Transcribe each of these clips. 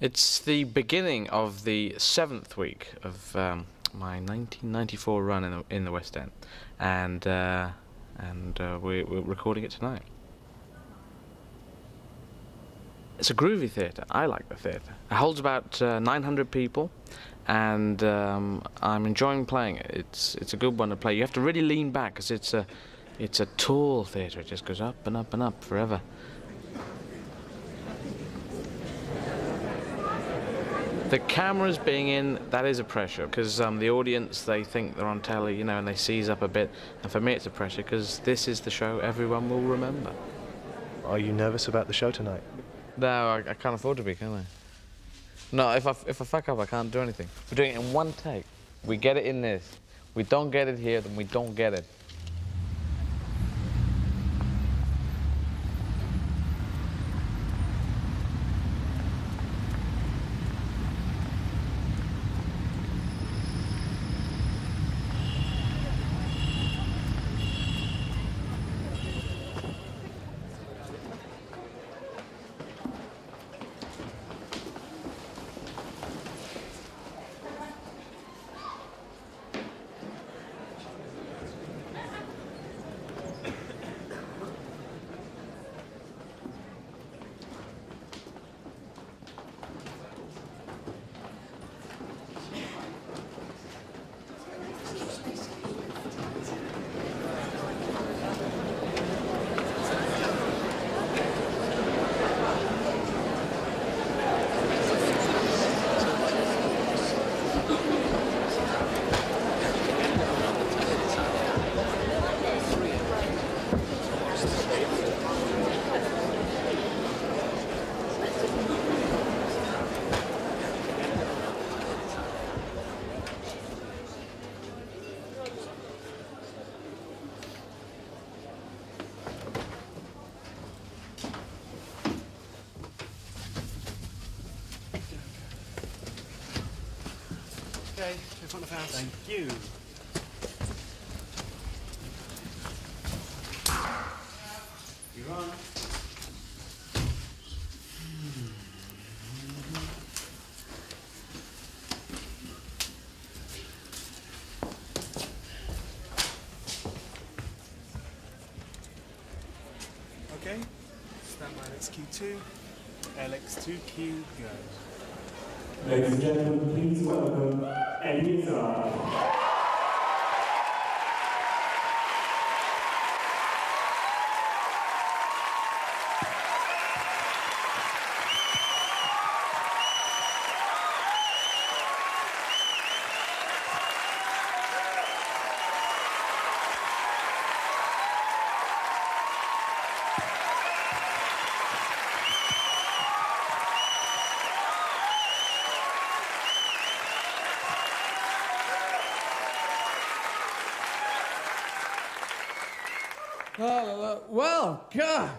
It's the beginning of the 7th week of my 1994 run in the West End, and we're recording it tonight. It's a groovy theatre. I like the theatre. It holds about 900 people, and I'm enjoying playing it. It's a good one to play. You have to really lean back because it's a tall theatre. It just goes up and up and up forever. The cameras being in, that is a pressure, because the audience, they think they're on telly, you know, and they seize up a bit. And for me, it's a pressure, because this is the show everyone will remember. Are you nervous about the show tonight? No, I can't afford to be, can I? No, if I fuck up, I can't do anything. We're doing it in one take. We get it in this. We don't get it here, then we don't get it. Okay, in front of the house. Thank you. You're on. Okay, stand by LXQ2, LX2Q, go. Ladies and gentlemen, please welcome Eddie Izzard. Well, God,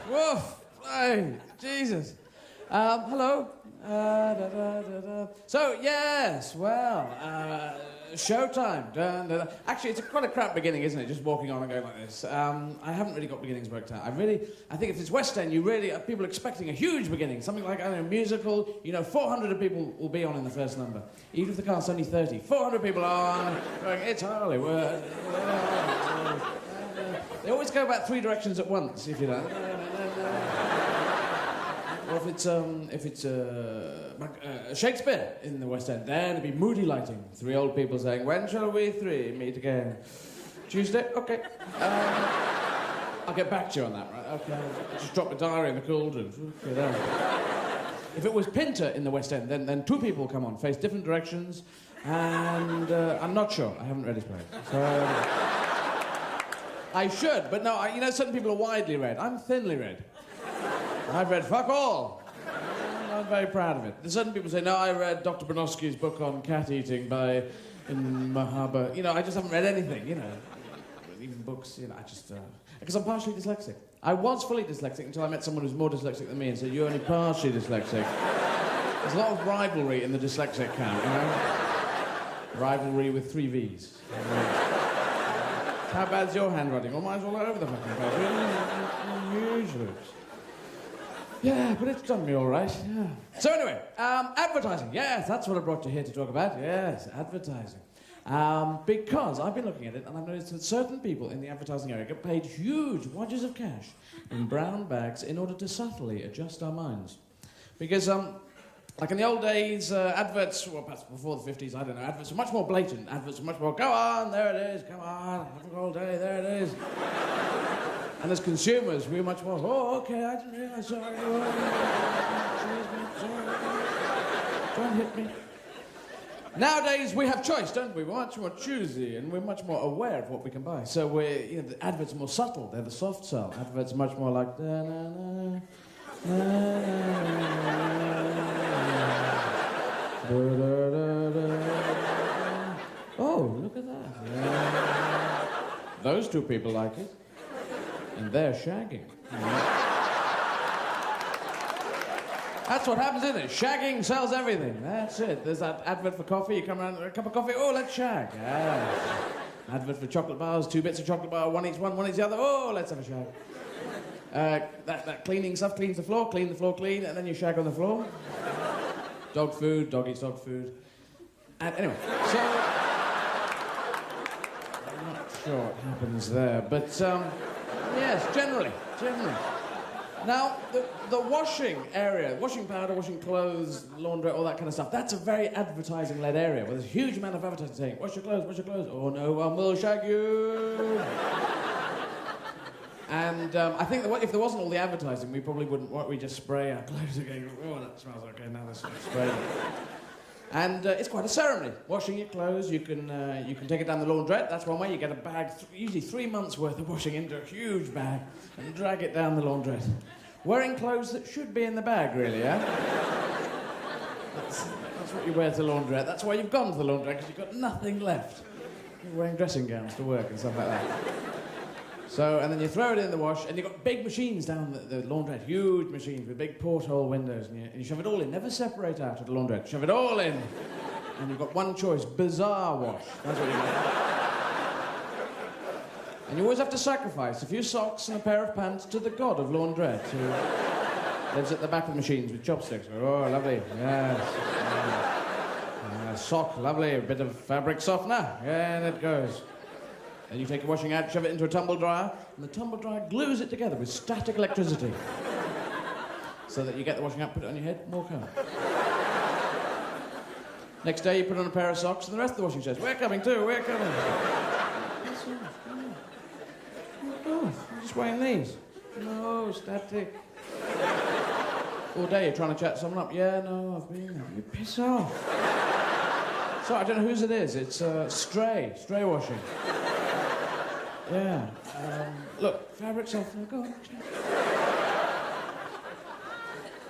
woof, hey, Jesus. Hello. So, yes, well, showtime. Actually, it's quite a crap beginning, isn't it? Just walking on and going like this. I haven't really got beginnings worked out. I think if it's West End, people are expecting a huge beginning. Something like, I don't know, a musical. You know, 400 people will be on in the first number. Even if the cast's only 30. 400 people on, going, it's Hollywood. They always go about 3 directions at once, if you know. Or if it's Shakespeare in the West End, then it'd be moody lighting. 3 old people saying, "When shall we 3 meet again?" Tuesday? Okay. I'll get back to you on that, right? Okay. Just drop a diary in the cauldron. Okay, there. If it was Pinter in the West End, then 2 people come on, face different directions, and I'm not sure. I haven't read his play. So... I should, but no, you know, certain people are widely read. I'm thinly read. I've read fuck all. I'm very proud of it. There's certain people say, no, I read Dr. Bronowski's book on cat eating in Mahaba. You know, I just haven't read anything, you know. Even books, you know, because I'm partially dyslexic. I was fully dyslexic until I met someone who's more dyslexic than me and said, you're only partially dyslexic. There's a lot of rivalry in the dyslexic camp, you know. Rivalry with 3 V's. How bad's your handwriting? Well, mine's all over the fucking place. Usually. Yeah, but it's done me all right, yeah. So anyway, advertising. Yes, that's what I brought you here to talk about. Yes, advertising. Because I've been looking at it and I've noticed that certain people in the advertising area get paid huge wadges of cash in brown bags in order to subtly adjust our minds. Because, like in the old days, adverts, well, perhaps before the 50s, I don't know, adverts were much more blatant. Adverts were much more, go on, there it is, come on, have a good day, there it is. And as consumers, we were much more, oh, okay, I didn't realise, sorry, sorry, don't hit me. Nowadays, we have choice, don't we? We're much more choosy, and we're much more aware of what we can buy. So the adverts are more subtle. They're the soft sell. Adverts are much more like, da-na-na, da-da-da-da. Oh, look at that. Yeah. Those two people like it. And they're shagging. That's what happens, isn't it? Shagging sells everything. That's it. There's that advert for coffee. You come around, a cup of coffee. Oh, let's shag. Yes. Advert for chocolate bars. 2 bits of chocolate bar. One each one each the other. Oh, let's have a shag. That cleaning stuff cleans the floor. Clean the floor clean, and then you shag on the floor. Dog food. Dog eats dog food. And anyway, so I'm not sure what happens there, but yes, generally. Now, the washing area, washing powder, washing clothes, laundry, all that kind of stuff, that's a very advertising-led area where there's a huge amount of advertising saying, wash your clothes, wash your clothes. Oh, no one will shag you. And I think that if there wasn't all the advertising, we probably wouldn't, we'd just spray our clothes again. Oh, that smells okay, now let's spray it. And it's quite a ceremony. Washing your clothes, you can take it down the laundrette. That's one way. You get a bag, usually 3 months' worth of washing into a huge bag, and drag it down the laundrette. Wearing clothes that should be in the bag, really, yeah? That's what you wear to the laundrette. That's why you've gone to the laundrette, because you've got nothing left. You're wearing dressing gowns to work and stuff like that. So, and then you throw it in the wash, and you've got big machines down the laundrette, huge machines with big porthole windows, and you shove it all in. Never separate out of the laundrette. Shove it all in. And you've got one choice, bizarre wash. That's what you get. And you always have to sacrifice a few socks and a pair of pants to the god of laundrette, who lives at the back of the machines with chopsticks. Oh, lovely, yes. Sock, lovely, a bit of fabric softener. Yeah, and it goes. Then you take your washing out, shove it into a tumble dryer, and the tumble dryer glues it together with static electricity. So that you get the washing out, put it on your head, and walk home. Next day, you put on a pair of socks, and the rest of the washing says, we're coming too, we're coming. Oh, I'm just wearing these. No, static. All day you're trying to chat someone up. Yeah, no, I've been there. You piss off. Sorry, I don't know whose it is. It's stray washing. Yeah. Look, fabric softener, go on.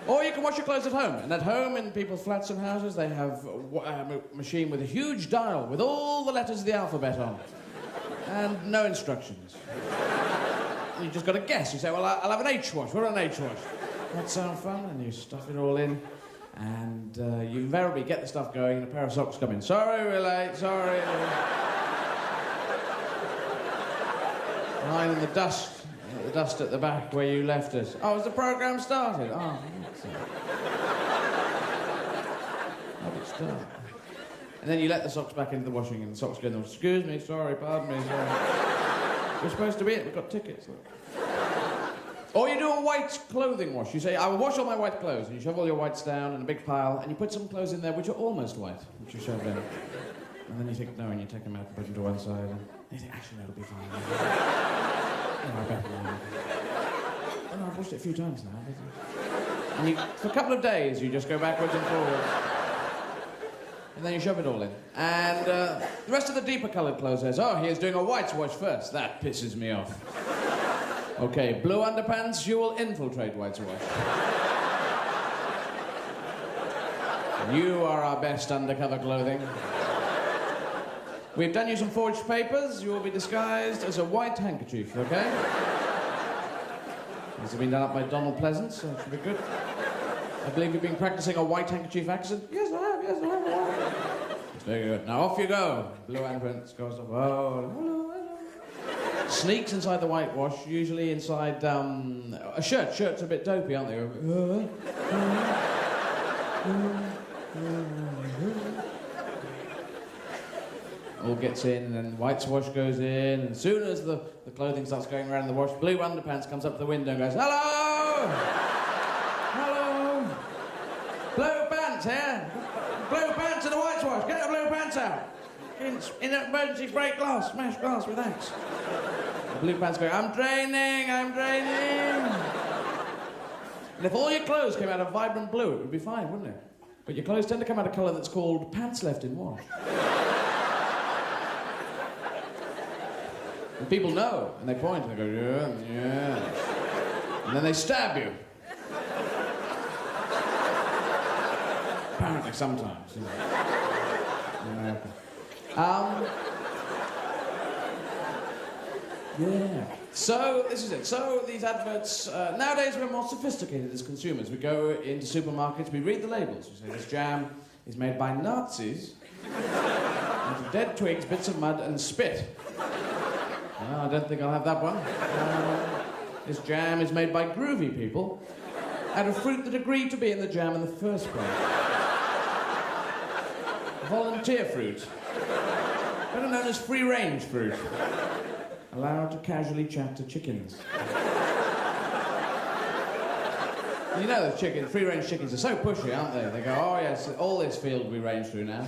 Or you can wash your clothes at home. And at home, in people's flats and houses, they have a machine with a huge dial with all the letters of the alphabet on. And no instructions. You just got to guess. You say, well, I'll have an H-wash. What an H-wash? That sound fun? And you stuff it all in. And you invariably get the stuff going and a pair of socks come in. Sorry, we're late, sorry. Lying in the dust at the back where you left us. Oh, has the programme started? Oh, how did it start? And then you let the socks back into the washing and the socks go in. Excuse me, sorry, pardon me, sorry. We're supposed to be it, we've got tickets. Look. Or you do a white clothing wash. You say, I will wash all my white clothes. And you shove all your whites down in a big pile, and you put some clothes in there which are almost white, which you shove in. And then you think, no, and you take them out and put them to one side. And you think, actually, that'll be fine. Oh, I better not. Oh, no, I've washed it a few times now. And for a couple of days, you just go backwards and forwards. And then you shove it all in. And the rest of the deeper coloured clothes says, oh, he's doing a whites wash first. That pisses me off. Okay, blue underpants, you will infiltrate whites wash. You are our best undercover clothing. We've done you some forged papers. You will be disguised as a white handkerchief, okay? These have been done up by Donald Pleasant, so it should be good. I believe you've been practicing a white handkerchief accent. Yes, I have, yes, I have. It's very good. Now off you go. Blue underpants goes up. Oh, hello, hello. Sneaks inside the whitewash, usually inside a shirt. Shirts are a bit dopey, aren't they? All gets in, and then whitewash goes in, and as soon as the clothing starts going around in the wash, blue underpants comes up to the window and goes, "Hello! Hello! Blue pants here! Blue pants in the whitewash! Get the blue pants out! In an emergency, break glass, smash glass with axe." The blue pants go, "I'm draining, I'm draining." And if all your clothes came out of vibrant blue, it would be fine, wouldn't it? But your clothes tend to come out of colour that's called pants left in wash. And people know, and they point, and they go, "Yeah, yeah." And then they stab you. Apparently, sometimes. You know. In America. Yeah. So, this is it. So, these adverts, nowadays we're more sophisticated as consumers. We go into supermarkets, we read the labels. We say, "This jam is made by Nazis out of dead twigs, bits of mud, and spit." No, I don't think I'll have that one. This jam is made by groovy people out of fruit that agreed to be in the jam in the first place. Volunteer fruit. Better known as free-range fruit. Allowed to casually chat to chickens. You know the free-range chickens are so pushy, aren't they? They go, "Oh yes, all this field we range through now.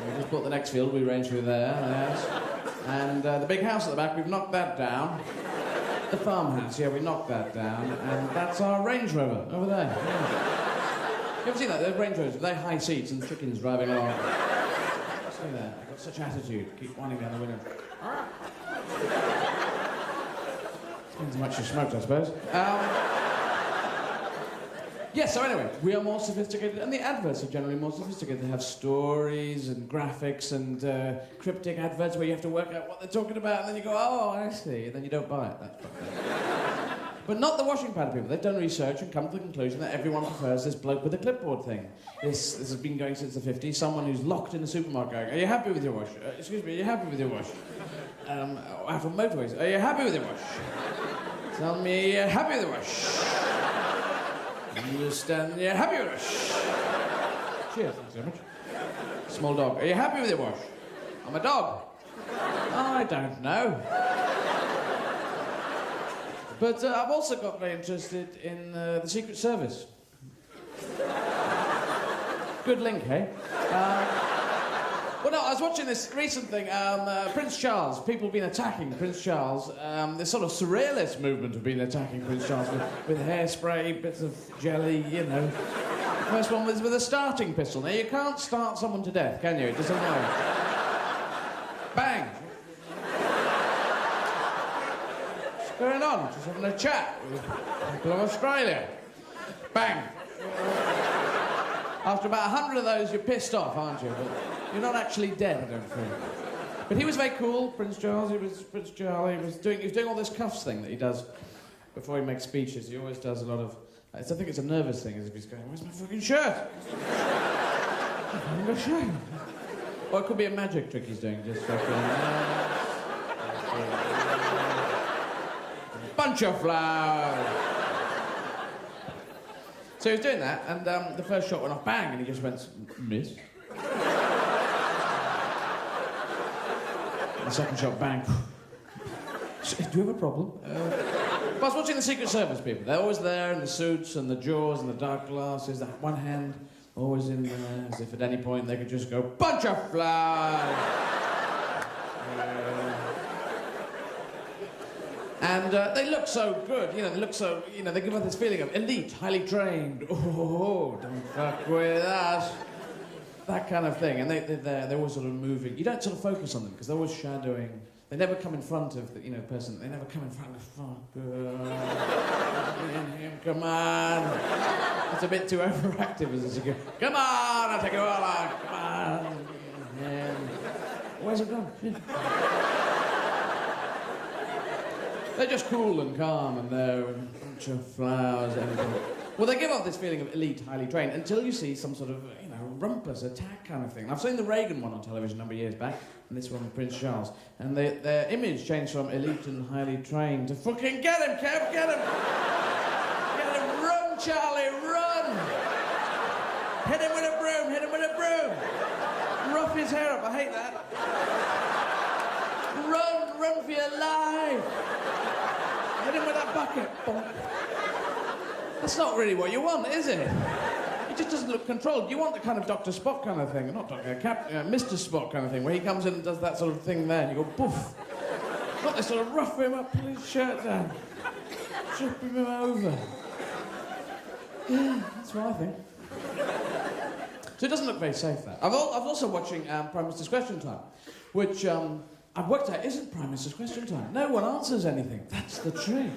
We just put the next field we range through there, yes. And the big house at the back, we've knocked that down. The farmhouse, yeah, we knocked that down. And that's our Range Rover, over there. Yeah. You ever seen that? The Range Rovers with their high seats and chickens driving along. See there, I've got such attitude. Keep winding down the window. Depends how much you smoked, I suppose. Yes, so anyway, we are more sophisticated, and the adverts are generally more sophisticated. They have stories and graphics and cryptic adverts where you have to work out what they're talking about, and then you go, "Oh, I see," and then you don't buy it. That's But not the washing pad people. They've done research and come to the conclusion that everyone prefers this bloke with a clipboard thing. This has been going since the 50s. Someone who's locked in the supermarket going, "Are you happy with your wash? Excuse me, are you happy with your wash?" Out on motorways, "Are you happy with your wash? Tell me you're happy with your wash. You stand, you're happy with your wash. Cheers, thanks very much. Small dog, are you happy with your wash? I'm a dog. I don't know. But I've also got very interested in the Secret Service. Good link, eh? Well, no, I was watching this recent thing, Prince Charles. People have been attacking Prince Charles. This sort of surrealist movement have been attacking Prince Charles with hairspray, bits of jelly, you know. First one was with a starting pistol. Now, you can't start someone to death, can you? It doesn't work. Bang! What's going on? Just having a chat with people of Australia. Bang! After about 100 of those, you're pissed off, aren't you? But you're not actually dead, I don't think. But he was very cool, Prince Charles. He was doing all this cuffs thing that he does before he makes speeches. He always does a lot of. I think it's a nervous thing, as if he's going, "Where's my fucking shirt? Where's my shirt?" Or it could be a magic trick he's doing, just fucking. Bunch of flowers. So he was doing that, and the first shot went off, bang, and he just went, "Miss." The second shot, bang. "Do you have a problem?" But I was watching the Secret Service people. They're always there in the suits and the jaws and the dark glasses, that one hand always in there, as if at any point they could just go, "Bunch of flowers." And they look so good, you know, they look so, you know, they give us this feeling of elite, highly trained, "Oh, don't fuck with us." That kind of thing. And they're always sort of moving. You don't sort of focus on them, because they're always shadowing. They never come in front of the, person. They never come in front of, "Fuck, come on." It's a bit too overactive as a security. "Come on, I'll take you all on, come on." And where's it gone? Yeah. They're just cool and calm, and they're a bunch of flowers and everything. Well, they give off this feeling of elite, highly trained, until you see some sort of, rumpus attack kind of thing. And I've seen the Reagan one on television a number of years back, and this one with Prince Charles. And their image changed from elite and highly trained to fucking get him, Kev, get him! Get him, run, Charlie, run! Hit him with a broom, hit him with a broom! Rough his hair up, I hate that. Run for your life! Hit him with that bucket, bonk. That's not really what you want, is it? It just doesn't look controlled. You want the kind of Dr. Spock kind of thing, not Mr. Spock kind of thing, where he comes in and does that sort of thing there, and you go, poof. Not this sort of rough him up, pull his shirt down, trip him over. Yeah, that's what I think. So it doesn't look very safe, that. I'm also watching Prime Minister's Question Time, which I've worked out isn't Prime Minister's Question Time. No one answers anything. That's the trick.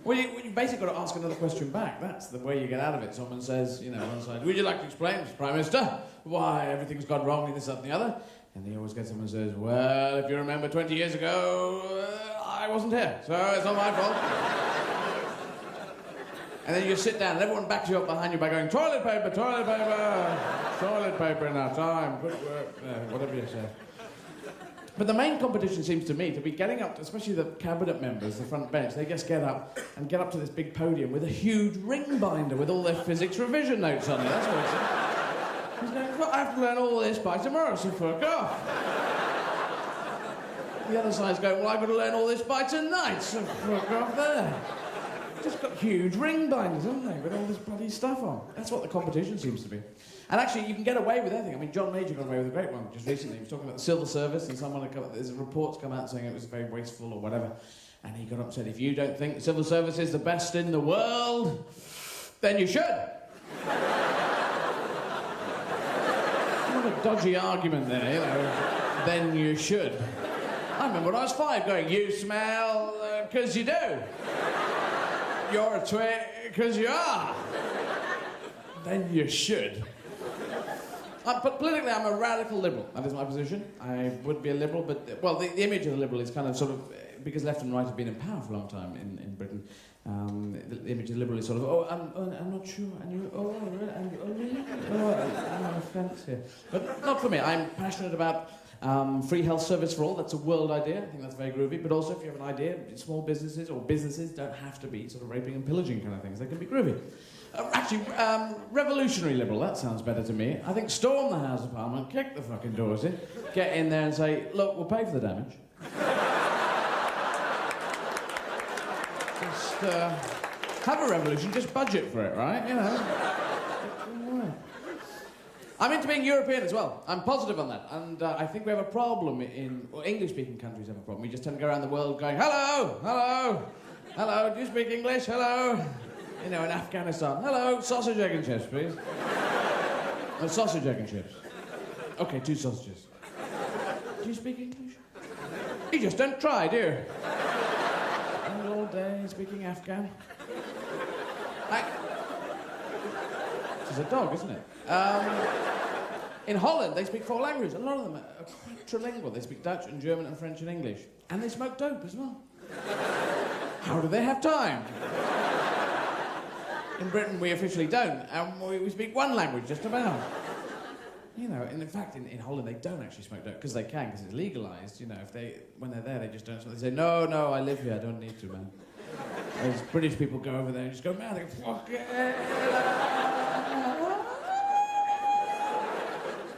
Well, you basically got to ask another question back. That's the way you get out of it. Someone says, you know, on one side, would you like to explain, Mr. Prime Minister, why everything's gone wrong in this, that, and the other? And you always get someone who says, well, if you remember 20 years ago, I wasn't here, so it's not my fault. And then you sit down, and everyone backs you up behind you by going, toilet paper in our time, good work, whatever you say. But the main competition seems to me to be getting up, especially the cabinet members, the front bench, they just get up to this big podium with a huge ring binder with all their physics revision notes on it. That's what it's He's going, well, I have to learn all this by tomorrow, so fuck off. The other side's going, well, I've got to learn all this by tonight, so fuck off there. Just got huge ring binders, haven't they, with all this bloody stuff on. That's what the competition seems to be. And actually, you can get away with anything. I mean, John Major got away with a great one just recently. He was talking about the civil service, and there's reports come out saying it was very wasteful or whatever. And he got up and said, if you don't think the civil service is the best in the world, then you should. What a dodgy argument there, you know. Then you should. I remember when I was 5 going, you smell, 'cause you do. You're a twit, 'cause you are. Then you should. But politically, I'm a radical liberal. That is my position. I would be a liberal, but, well, the image of the liberal is kind of sort of, because left and right have been in power for a long time in Britain, the image of the liberal is sort of, I'm not sure, and you, I'm on a fence here. But not for me. I'm passionate about free health service for all. That's a world idea. I think that's very groovy. But also, if you have an idea, small businesses or businesses don't have to be sort of raping and pillaging kind of things. They can be groovy. Actually, revolutionary liberal, that sounds better to me. I think storm the House of Parliament, kick the fucking doors in, get in there and say, look, we'll pay for the damage. Just have a revolution, just budget for it, right? You know. I'm into being European as well. I'm positive on that. And I think we have a problem English-speaking countries have a problem. We just tend to go around the world going, hello, hello, hello, do you speak English? Hello. You know, in Afghanistan. Hello, sausage, egg and chips, please. No, sausage, egg and chips. Okay, 2 sausages. Do you speak English? You just don't try, do you? All day speaking Afghan. This is a dog, isn't it? In Holland, they speak 4 languages. A lot of them are quite trilingual. They speak Dutch and German and French and English. And they smoke dope as well. How do they have time? In Britain, we officially don't, and we speak 1 language, just about. You know, and in fact, in Holland, they don't actually smoke dope, because they can, because it's legalised, you know. When they're there, they just don't smoke. They say, no, I live here, I don't need to, man. Whereas British people go over there and just go, man, they go, fuck it.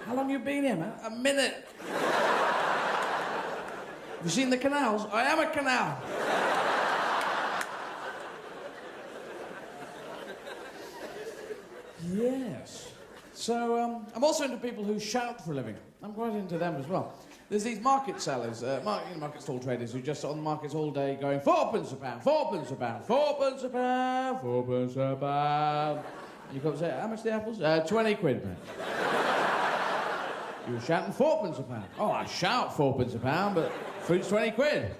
How long you been here, man? A minute. Have you seen the canals? I am a canal. Yes. So, I'm also into people who shout for a living. I'm quite into them as well. There's these market sellers, market stall traders who just sit on the markets all day going, 4p a pound, 4p a pound, 4p a pound, 4p a pound. You come and say, how much are the apples? 20 quid, man. You were shouting 4p a pound. Oh, I shout 4p a pound, but fruit's 20 quid.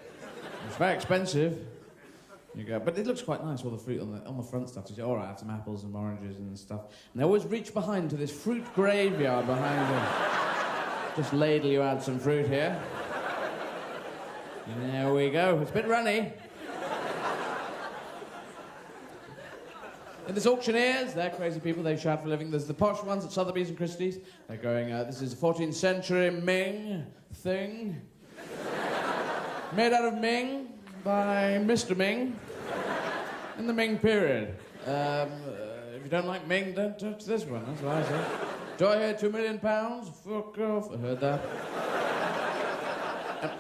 It's very expensive. You go, but it looks quite nice, all the fruit on the front stuff. You say, all right, I have some apples and oranges and stuff. And they always reach behind to this fruit graveyard behind them. Just ladle you out some fruit here. And there we go. It's a bit runny. And there's auctioneers, they're crazy people, they shout for a living. There's the posh ones at Sotheby's and Christie's. They're going, this is a 14th century Ming thing. Made out of Ming by Mr. Ming in the Ming period. If you don't like Ming, don't touch this one, that's what I say. Do I hear £2 million? Fuck off. I heard that.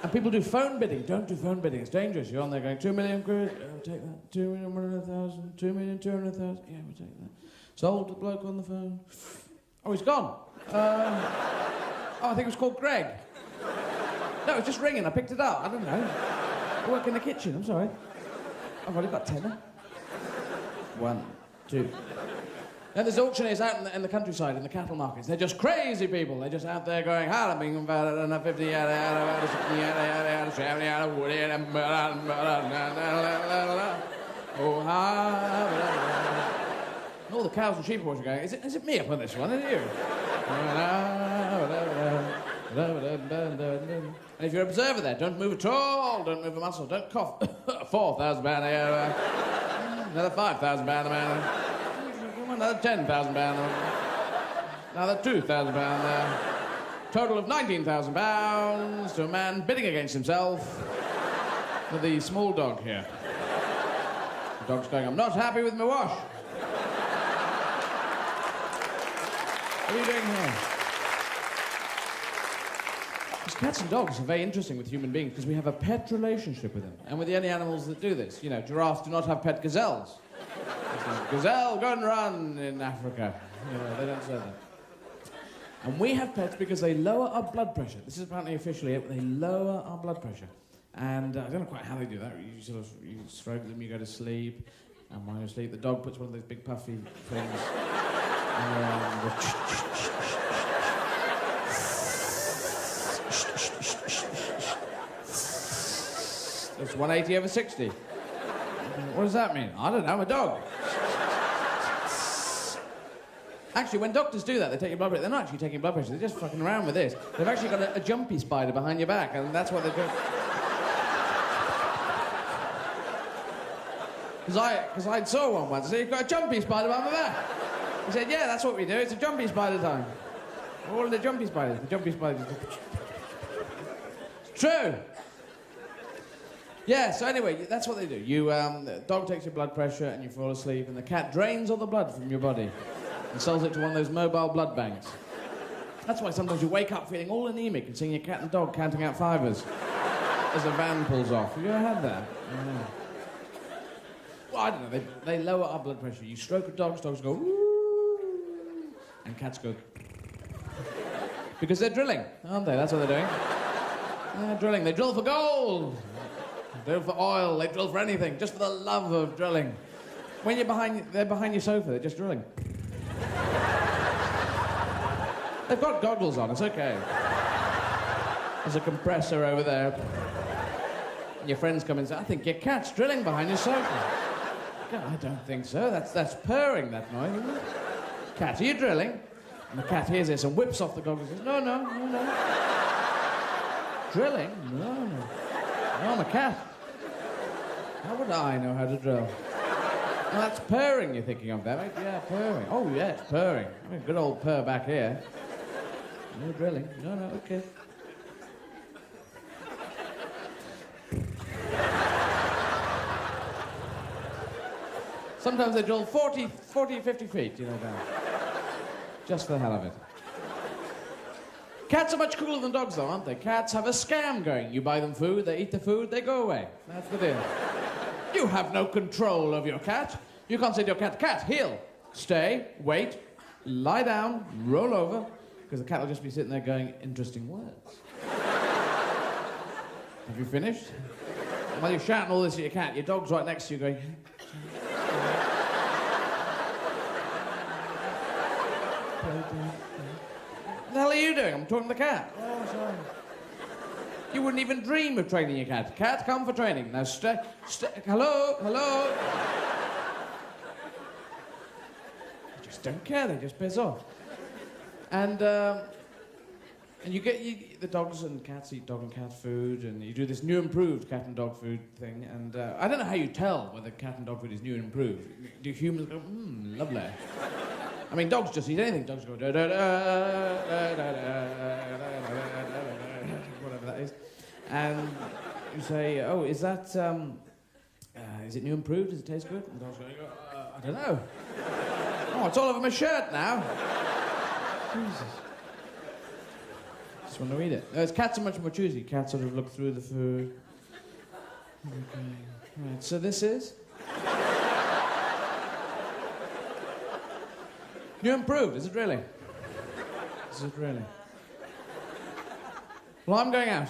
And people do phone bidding. Don't do phone bidding. It's dangerous. You're on there going, 2 million quid. I'll take that. 2 million, 100,000. 2 million, 200,000. Yeah, we'll take that. Sold the bloke on the phone. Oh, he's gone. I think it was called Greg. No, it was just ringing. I picked it up. I don't know. I work in the kitchen. I'm sorry. I've only got tenner. 1, 2. And there's auctioneers out in the countryside, in the cattle markets. They're just crazy people. They're just out there going, oh, and all the cows and sheep are going, is it me up on this one, is it you? And if you're an observer there, don't move at all, don't move a muscle, don't cough. £4,000 another £5,000 a man. Another £10,000. Another £2,000 there. Total of £19,000 to a man bidding against himself for the small dog here. The dog's going, I'm not happy with my wash. What are you doing here? Because cats and dogs are very interesting with human beings because we have a pet relationship with them. And with the only animals that do this. You know, giraffes do not have pet gazelles. Gazelle, go and run in Africa. You know, they don't say that. And we have pets because they lower our blood pressure. This is apparently officially it, but they lower our blood pressure. And I don't know quite how they do that. You sort of you stroke them, you go to sleep, and while you're asleep, the dog puts one of those big puffy things. It's 180/60. What does that mean? I don't know, I'm a dog. Actually, when doctors do that, they take your blood pressure. They're not actually taking blood pressure, they're just fucking around with this. They've actually got a jumpy spider behind your back, and that's what they're doing. Because I saw one once. I said, you've got a jumpy spider behind my back. He said, yeah, that's what we do. It's a jumpy spider time. All of the jumpy spiders. The jumpy spiders. It's true. Yeah, so anyway, that's what they do. The dog takes your blood pressure and you fall asleep, and the cat drains all the blood from your body and sells it to one of those mobile blood banks. That's why sometimes you wake up feeling all anemic and seeing your cat and dog counting out fivers as a van pulls off. Have you ever had that? Yeah. Well, I don't know. They lower our blood pressure. You stroke a dog, dogs go, ooh, and cats go, because they're drilling, aren't they? That's what they're doing. They're drilling. They drill for gold. They drill for oil. They drill for anything, just for the love of drilling. When they're behind your sofa, they're just drilling. They've got goggles on, it's okay. There's a compressor over there. And your friends come in and say, I think your cat's drilling behind your sofa. God, I don't think so. That's purring, that noise, isn't it? Cat, are you drilling? And the cat hears this and whips off the goggles and says, no. Drilling? No. No, I'm a cat. How would I know how to drill? Well, that's purring you're thinking of there, mate. Yeah, purring. Oh, yeah, it's purring. I mean, good old purr back here. No drilling. No, okay. Sometimes they drill 40, 50 feet, you know, down. Just for the hell of it. Cats are much cooler than dogs, though, aren't they? Cats have a scam going. You buy them food, they eat the food, they go away. That's the deal. You have no control of your cat. You can't say to your cat, cat, heel, stay, wait, lie down, roll over, because the cat will just be sitting there going, interesting words. Have you finished? And while you're shouting all this at your cat, your dog's right next to you going... What the hell are you doing? I'm talking to the cat. Oh, sorry. You wouldn't even dream of training your cat. Cat, come for training. Now, hello? They just don't care. They just piss off. And you get the dogs and cats eat dog and cat food, and you do this new improved cat and dog food thing. And I don't know how you tell whether cat and dog food is new and improved. Do humans go, lovely. I mean, dogs just eat anything. Dogs go da da da da da da, whatever that is. And you say, oh, is that, is it new and improved? Does it taste good? And the dog's going, I don't know. Oh, it's all over my shirt now. Jesus. Just want to eat it. Cats are much more choosy. Cats sort of look through the food. Okay. Right, so this is? New improved, is it really? Is it really? Well, I'm going out.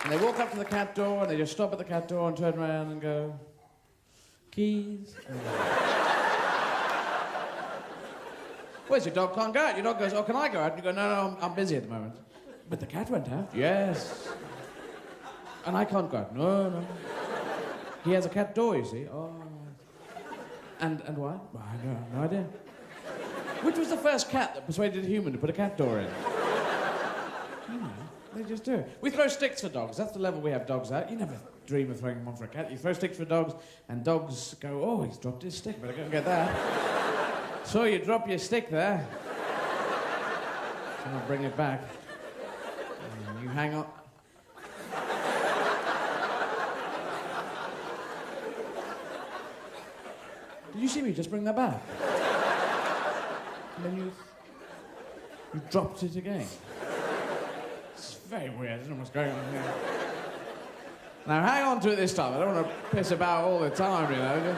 And they walk up to the cat door and they just stop at the cat door and turn around and go, keys. Where's your dog? Can't go out. Your dog goes, oh, can I go out? And you go, no, I'm busy at the moment. But the cat went out. Yes. And I can't go out. No. He has a cat door, you see. Oh. And why? Well, I have no idea. Which was the first cat that persuaded a human to put a cat door in? You know, they just do it. We throw sticks for dogs. That's the level we have dogs at. You never dream of throwing them on for a cat. You throw sticks for dogs, and dogs go, oh, he's dropped his stick. Better go and get that. So you drop your stick there. Someone bring it back. And you hang on. Did you see me just bring that back? And then you dropped it again. It's very weird. I don't know what's going on here. Now hang on to it this time. I don't want to piss about all the time, you know. You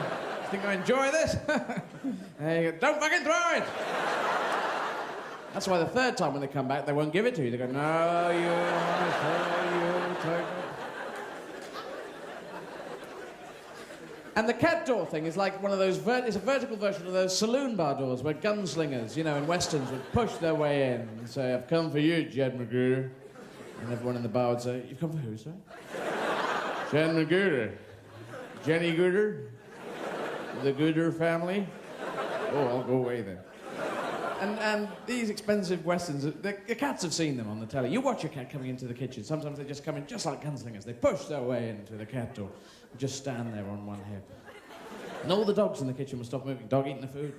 think I enjoy this? There you go. Don't fucking throw it! That's why the third time when they come back, they won't give it to you. They go, no, you take it. And the cat door thing is like one of those, it's a vertical version of those saloon bar doors where gunslingers, you know, in westerns would push their way in and say, I've come for you, Jed Magruder. And everyone in the bar would say, you've come for who, sir? Jed Magruder. Jenny Gooder? The Gooder family? Oh, I'll go away then. And these expensive westerns, the cats have seen them on the telly. You watch your cat coming into the kitchen. Sometimes they just come in just like gunslingers. They push their way into the cat door. Just stand there on one hip. And all the dogs in the kitchen will stop moving. Dog eating the food.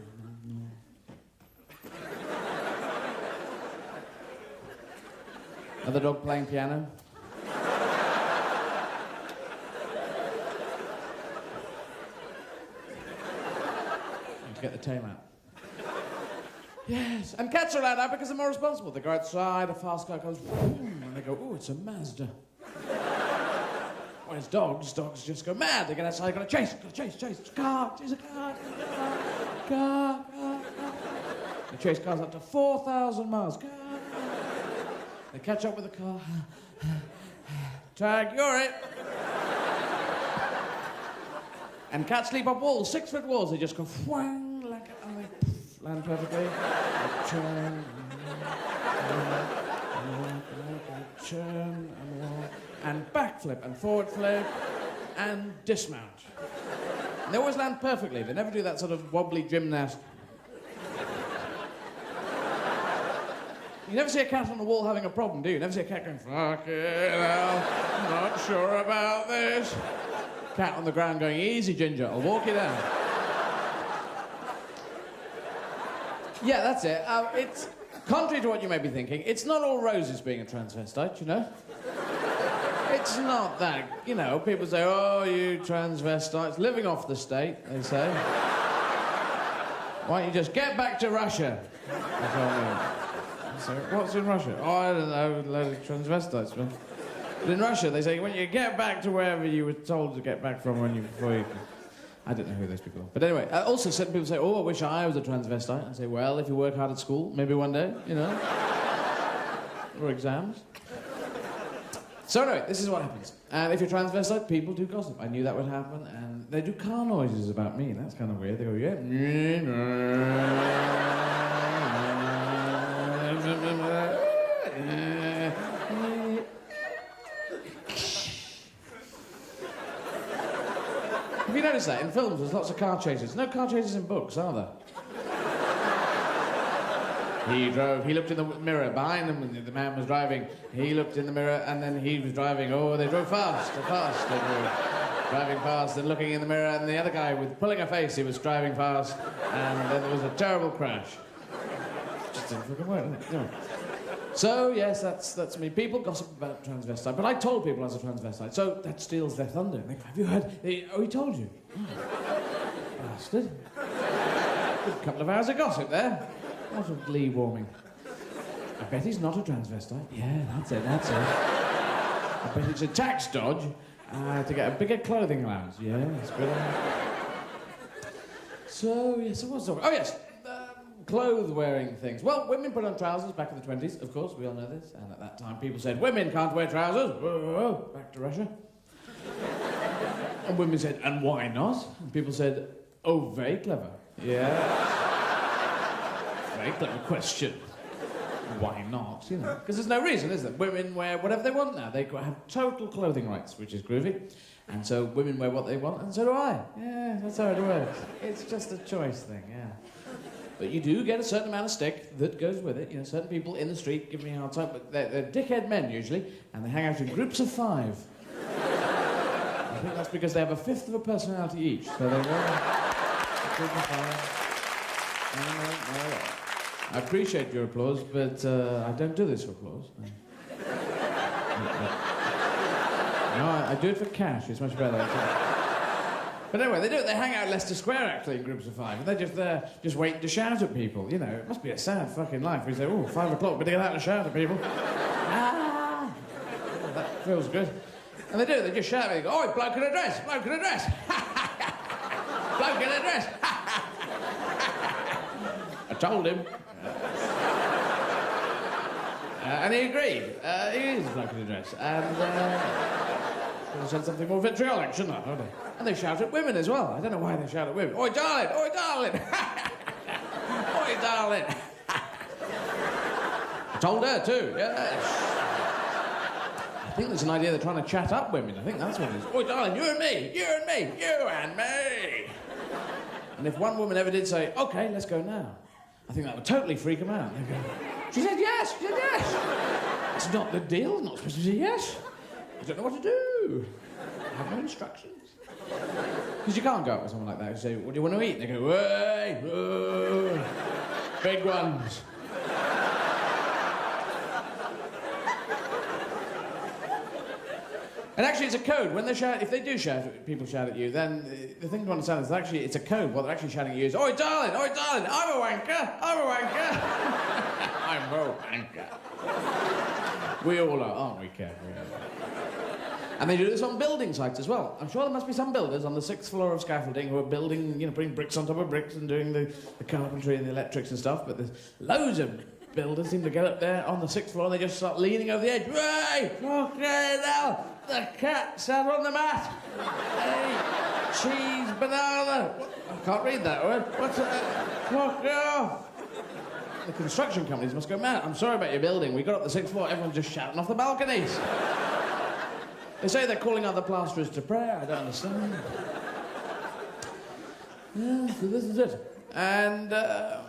Another dog playing piano. You get the tail out. Yes, and cats are allowed out because they're more responsible. They go outside, a fast car goes, boom, and they go, oh, it's a Mazda. Whereas dogs just go mad. They get outside, gotta chase, car, chase a car. They chase cars up to 4,000 miles. Car. They catch up with the car. Tag, you're it. And cats leap up walls, 6-foot walls. They just go, whang, like, and they land perfectly. Turn and walk. And backflip and forward flip and dismount. And they always land perfectly. They never do that sort of wobbly gymnast. You never see a cat on the wall having a problem, do you? You never see a cat going, fuck it, I'm not sure about this. Cat on the ground going, easy, Ginger, I'll walk you down. Yeah, that's it. It's contrary to what you may be thinking, it's not all roses being a transvestite, you know? It's not that, you know, people say, oh, you transvestites, living off the state, they say. Why don't you just get back to Russia? That's what I mean. So, what's in Russia? Oh, I don't know, a load of transvestites, man. But in Russia, they say, when you get back to wherever you were told to get back from before you... I don't know who those people are. But anyway, also certain people say, oh, I wish I was a transvestite. I say, well, if you work hard at school, maybe one day, you know. Or exams. So anyway, this is what happens. And if you're transvestite, people do gossip. I knew that would happen, and they do car noises about me. That's kind of weird. They go, yeah. Have you noticed that? In films, there's lots of car chases. No car chases in books, are there? He drove, he looked in the mirror behind him, and the man was driving. He looked in the mirror, and then he was driving. Oh, they drove fast, they drove. Driving fast and looking in the mirror, and the other guy, with pulling a face, he was driving fast, and then there was a terrible crash. Just didn't fucking work, didn't it? No. So, yes, that's me. People gossip about transvestite, but I told people I was a transvestite, so that steals their thunder. They go, have you heard? Oh, he told you. Oh. Bastard. Good couple of hours of gossip there. What a glee warming. I bet he's not a transvestite. Yeah, that's it. I bet it's a tax dodge to get a bigger clothing allowance. Yeah, that's good. So, yes, so what's the... Oh, yes. Clothes-wearing things. Well, women put on trousers back in the 20s, of course, we all know this. And at that time, people said, women can't wear trousers. Whoa, back to Russia. And women said, and why not? And people said, oh, very clever. Yeah. Very clever question. Why not? You know, because there's no reason, is there? Women wear whatever they want now. They have total clothing rights, which is groovy. And so women wear what they want, and so do I. Yeah, that's how it works. It's just a choice thing, yeah. But you do get a certain amount of stick that goes with it. You know, certain people in the street give me a hard time, but they're dickhead men usually, and they hang out in groups of 5. I think that's because they have a fifth of a personality each. So they wear a group of 5. No. I appreciate your applause, but I don't do this for applause. No, I do it for cash. It's much better. But anyway, they do it. They hang out at Leicester Square, actually, in groups of 5. And they're just there, just waiting to shout at people. You know, it must be a sad fucking life. We say, oh, 5 o'clock, better get out and shout at people. Ah! Oh, that feels good. And they do. They just shout at me. They go, oh, bloke in a dress, bloke in a dress. Bloke in a dress. I told him. And he agreed. He is a bloke in a dress. And I said something more vitriolic, shouldn't I? Okay. And they shout at women as well. I don't know why they shout at women. Oi, darling! Oi, darling! Oi, darling! I told her too, yes. I think there's an idea they're trying to chat up women. I think that's what it is. Oi, darling, you and me! You and me! You and me! And if one woman ever did say, OK, let's go now, I think that would totally freak them out. They'd go, she said yes! She said yes! It's not the deal. I'm not supposed to say yes. I don't know what to do. I have no instructions. Because you can't go up with someone like that and say, what do you want to eat? And they go, hey, oh, big ones. And actually, it's a code. When they shout, if they do shout, people shout at you, then the thing to understand is actually it's a code. What they're actually shouting at you is, oi, darling, I'm a wanker, I'm a wanker. I'm a wanker. We all are, aren't we, Kev? And they do this on building sites as well. I'm sure there must be some builders on the 6th floor of scaffolding who are building, you know, putting bricks on top of bricks and doing the carpentry and the electrics and stuff, but there's loads of builders seem to get up there on the 6th floor and they just start leaning over the edge. Hey, fucking hell, the cat sat on the mat. Hey, cheese, banana. I can't read that word. What's that? Fuck off. The construction companies must go mad. I'm sorry about your building. We got up the 6th floor, everyone's just shouting off the balconies. They say they're calling other plasterers to prayer. I don't understand. Yeah, so this is it. And well,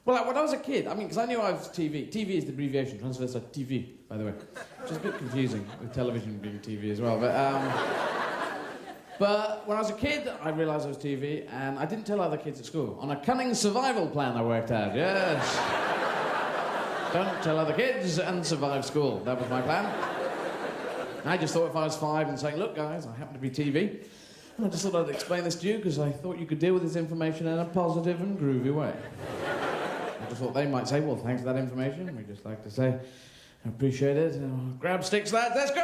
when I was a kid, I mean, because I knew I was TV. TV is the abbreviation, transvestite TV, by the way. Which is a bit confusing, with television being TV as well. But when I was a kid, I realised I was TV, and I didn't tell other kids at school. On a cunning survival plan I worked out, yes. Don't tell other kids and survive school. That was my plan. I just thought if I was 5 and saying, look, guys, I happen to be TV, and I just thought I'd explain this to you because I thought you could deal with this information in a positive and groovy way. I just thought they might say, well, thanks for that information. We'd just like to say, I appreciate it. Grab sticks, lads, let's go!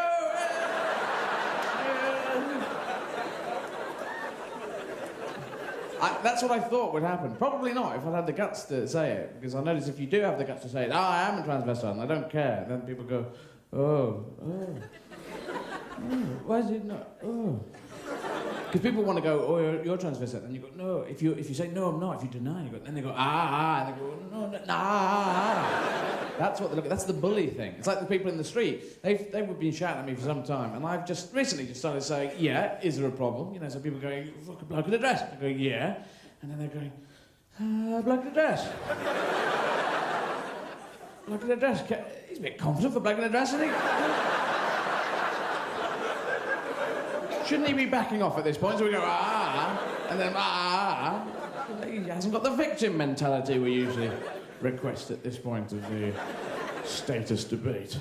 That's what I thought would happen. Probably not if I had the guts to say it, because I notice if you do have the guts to say it, I am a transvestite and I don't care, then people go, oh, why is it not? Oh. Because people want to go, oh, you're transvestite. And you go, no. If you say, no, I'm not, if you deny, you go, then they go, and they go, no, That's what they look at. That's the bully thing. It's like the people in the street. They've been shouting at me for some time, and I've just recently started saying, yeah, is there a problem? You know, so people are going, fuck a bloke in a dress. I go, yeah. And then they're going, Bloke in a dress. Bloke in a dress. He's a bit confident for bloke in a dress, isn't he? Shouldn't he be backing off at this point? So we go, and then, He hasn't got the victim mentality we usually request at this point of the status debate.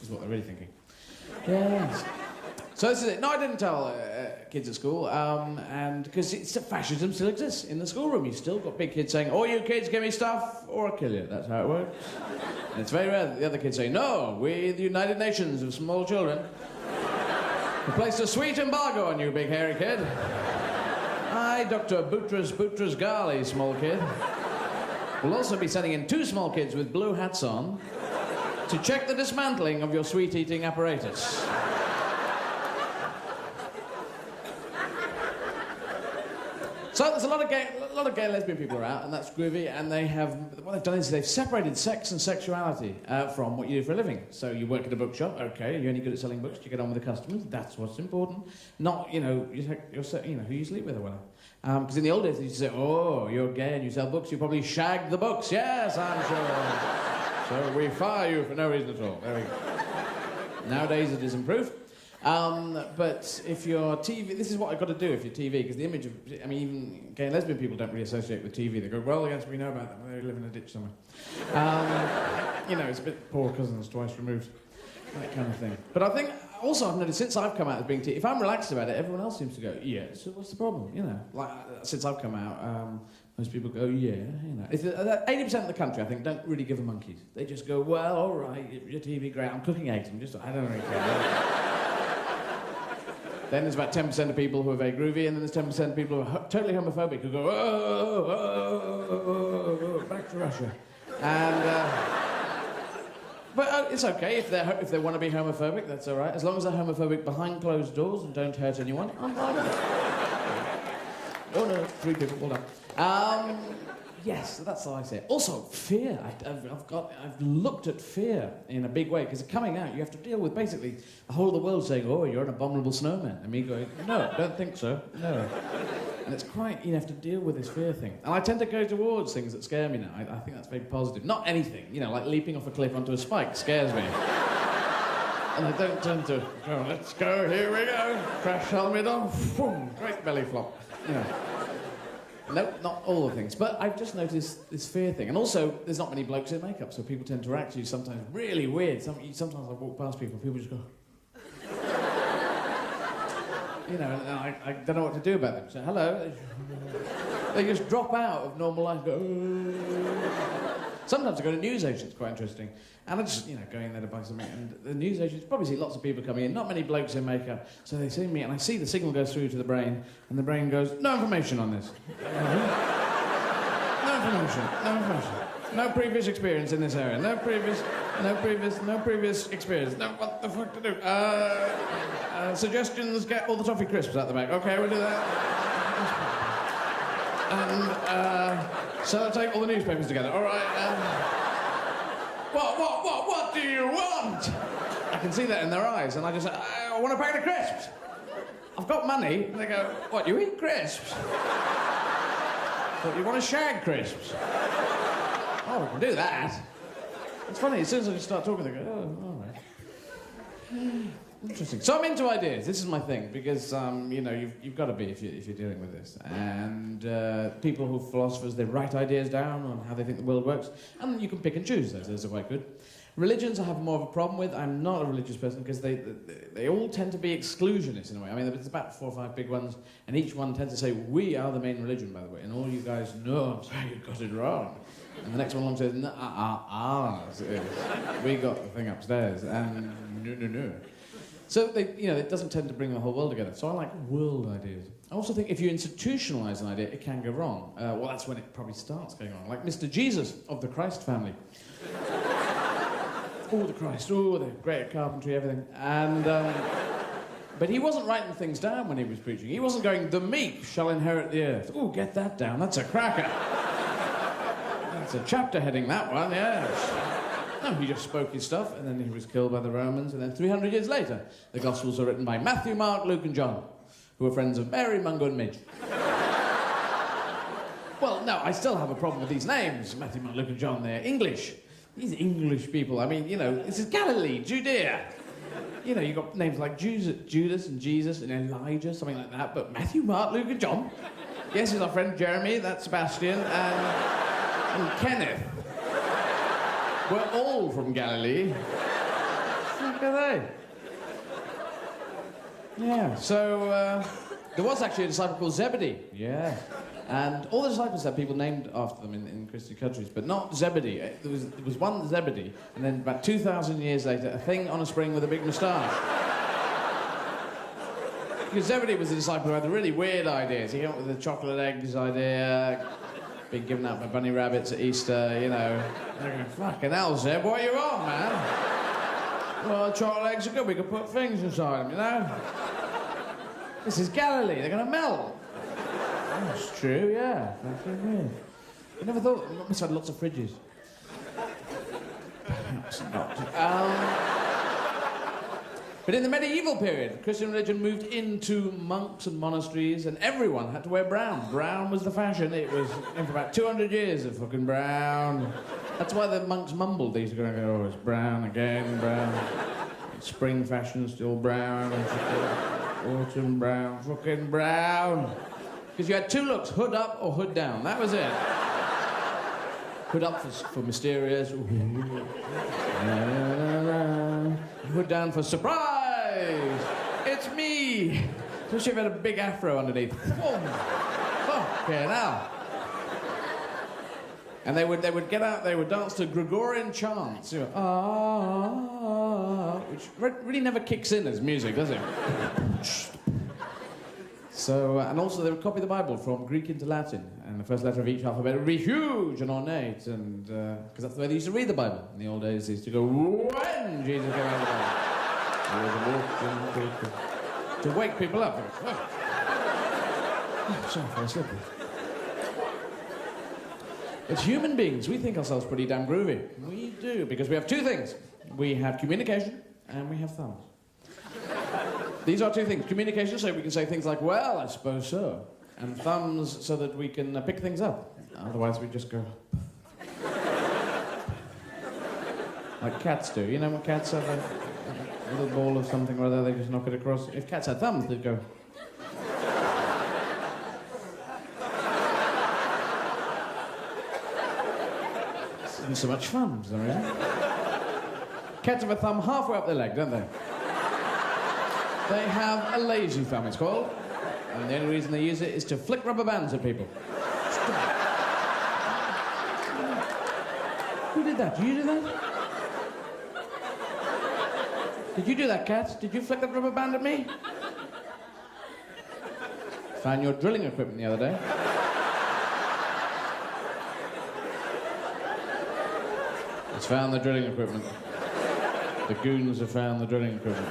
Is what they're really thinking. Yes. So this is it. No, I didn't tell kids at school, and because fascism still exists in the schoolroom. You've still got big kids saying, "Oh, you kids, give me stuff, or I'll kill you." That's how it works. And it's very rare that the other kids say, "No, we, the United Nations of small children, have placed a sweet embargo on you, big hairy kid." I, Dr. Boutros Ghali, small kid, will also be sending in 2 small kids with blue hats on to check the dismantling of your sweet-eating apparatus. So there's a lot of gay and lesbian people are out, and that's groovy, and what they've done is they've separated sex and sexuality from what you do for a living. So you work at a bookshop, okay, you're only good at selling books, you get on with the customers, that's what's important. Not, who you sleep with or whatever. Because in the old days, they used to say, "Oh, you're gay and you sell books, you probably shag the books." Yes, I'm sure. So we fire you for no reason at all. There we go. Nowadays it is improved. But if you're TV, this is what I've got to do if you're TV, because the image of, even gay and lesbian people don't really associate with TV. They go, "Well, yes, we know about them. They live in a ditch somewhere." It's a bit poor cousins twice removed, that kind of thing. But I think, also I've noticed, since I've come out as being TV, if I'm relaxed about it, everyone else seems to go, "Yeah, so what's the problem?" Since I've come out, most people go, "Yeah, 80% of the country, I think, don't really give a monkeys. They just go, "Well, all right, you're TV, great. I'm cooking eggs. I don't really care." Then there's about 10% of people who are very groovy, and then there's 10% of people who are totally homophobic who go, "Oh, back to Russia." And, but it's okay if they want to be homophobic, that's all right. As long as they're homophobic behind closed doors and don't hurt anyone, I'm fine with it. Oh no, 3 people, well done. Yes, that's how I say it. Also, fear. I've looked at fear in a big way, because coming out, you have to deal with basically the whole of the world saying, "Oh, you're an abominable snowman," and me going, "No, don't think so, no." And it's quite, you have to deal with this fear thing. And I tend to go towards things that scare me now. I think that's very positive. Not anything, like leaping off a cliff onto a spike scares me. And I don't tend to go, "Let's go, here we go, crash helmet on, boom, great belly flop," No, not all the things. But I've just noticed this fear thing. And also, there's not many blokes in makeup, so people tend to react to you sometimes really weird. Sometimes I walk past people and people just go... and I don't know what to do about them. So, hello. They just drop out of normal life and go... Sometimes I go to newsagents, quite interesting. And I just, go in there to buy something. And the newsagents probably see lots of people coming in, not many blokes in makeup. So they see me, and I see the signal goes through to the brain, and the brain goes, "No information on this." No information. No previous experience in this area. No previous experience. No, what the fuck to do? Suggestions, get all the toffee crisps out the back. Okay, we'll do that. And, so take all the newspapers together. All right, What do you want? I can see that in their eyes, and I just say, "I want a packet of crisps." I've got money. And they go, "What, you eat crisps?" "What, you want to shag crisps?" "Oh, we can do that." It's funny, as soon as I just start talking, they go, "Oh, all right." Interesting. So I'm into ideas. This is my thing, because, you've got to be if you're dealing with this. And people who are philosophers, they write ideas down on how they think the world works, and you can pick and choose those. Those are quite good. Religions I have more of a problem with. I'm not a religious person, because they all tend to be exclusionist in a way. There's about 4 or 5 big ones, and each one tends to say, "We are the main religion, by the way, and all you guys know, I'm sorry, you got it wrong." And the next one along says, "No, we got the thing upstairs," and no. So it doesn't tend to bring the whole world together. So I like world ideas. I also think if you institutionalise an idea, it can go wrong. Well, that's when it probably starts going wrong. Like Mr. Jesus of the Christ family. The Christ, the great carpentry, everything. And, but he wasn't writing things down when he was preaching. He wasn't going, "The meek shall inherit the earth." "Oh, get that down, that's a cracker." That's a chapter heading, that one, yes. No, he just spoke his stuff, and then he was killed by the Romans, and then 300 years later, the Gospels are written by Matthew, Mark, Luke, and John, who were friends of Mary, Mungo, and Midge. Well, no, I still have a problem with these names. Matthew, Mark, Luke, and John, they're English. These English people, I mean, you know, this is Galilee, Judea. You know, you've got names like Judas and Jesus and Elijah, something like that, but Matthew, Mark, Luke, and John. Yes, there's our friend Jeremy, that's Sebastian, and Kenneth. We're all from Galilee. Look at they. Yeah, so there was actually a disciple called Zebedee. Yeah. And all the disciples had people named after them in Christian countries, but not Zebedee. There was one Zebedee, and then about 2,000 years later, a thing on a spring with a big moustache. Because Zebedee was a disciple who had the really weird ideas. He came up with the chocolate eggs idea, being given out by bunny rabbits at Easter, you know. They're going, fucking hell, Zeb, what are you on, man? Well, chocolate eggs are good, we can put things inside them, you know? This is Galilee, they're going to melt. That's true, yeah. That's weird. I never thought... We must have had lots of fridges. Perhaps not. But in the medieval period, Christian religion moved into monks and monasteries, and everyone had to wear brown. Brown was the fashion. It was in for about 200 years of fucking brown. That's why the monks mumbled. They used to go, oh, it's brown again, brown. Spring fashion, still brown. Autumn brown, fucking brown. Because you had two looks, hood up or hood down. That was it. Hood up for mysterious. Hood down for surprise. It's me. Especially if you had a big afro underneath. Okay, now. And they would get out, they would dance to Gregorian chants. You know, which really never kicks in as music, does it? So, and also they would copy the Bible from Greek into Latin, and the first letter of each alphabet would be huge and ornate, and because that's the way they used to read the Bible. In the old days, they used to go, when Jesus came out of the Bible. To wake people up. Oh, sorry, I slipped. As human beings, we think ourselves pretty damn groovy. We do, because we have two things. We have communication, and we have thumbs. These are two things. Communication, so we can say things like, well, I suppose so. And thumbs, so that we can pick things up. Otherwise, we just go... like cats do. You know what cats have? A little ball of something or other, they just knock it across. If cats had thumbs, they'd go... This isn't so much fun, for some reason. Cats have a thumb halfway up their leg, don't they? They have a lazy thumb, it's called. And the only reason they use it is to flick rubber bands at people. Who did that? Did you do that? Did you do that, Cat? Did you flick that rubber band at me? Found your drilling equipment the other day. It's found the drilling equipment. The goons have found the drilling equipment.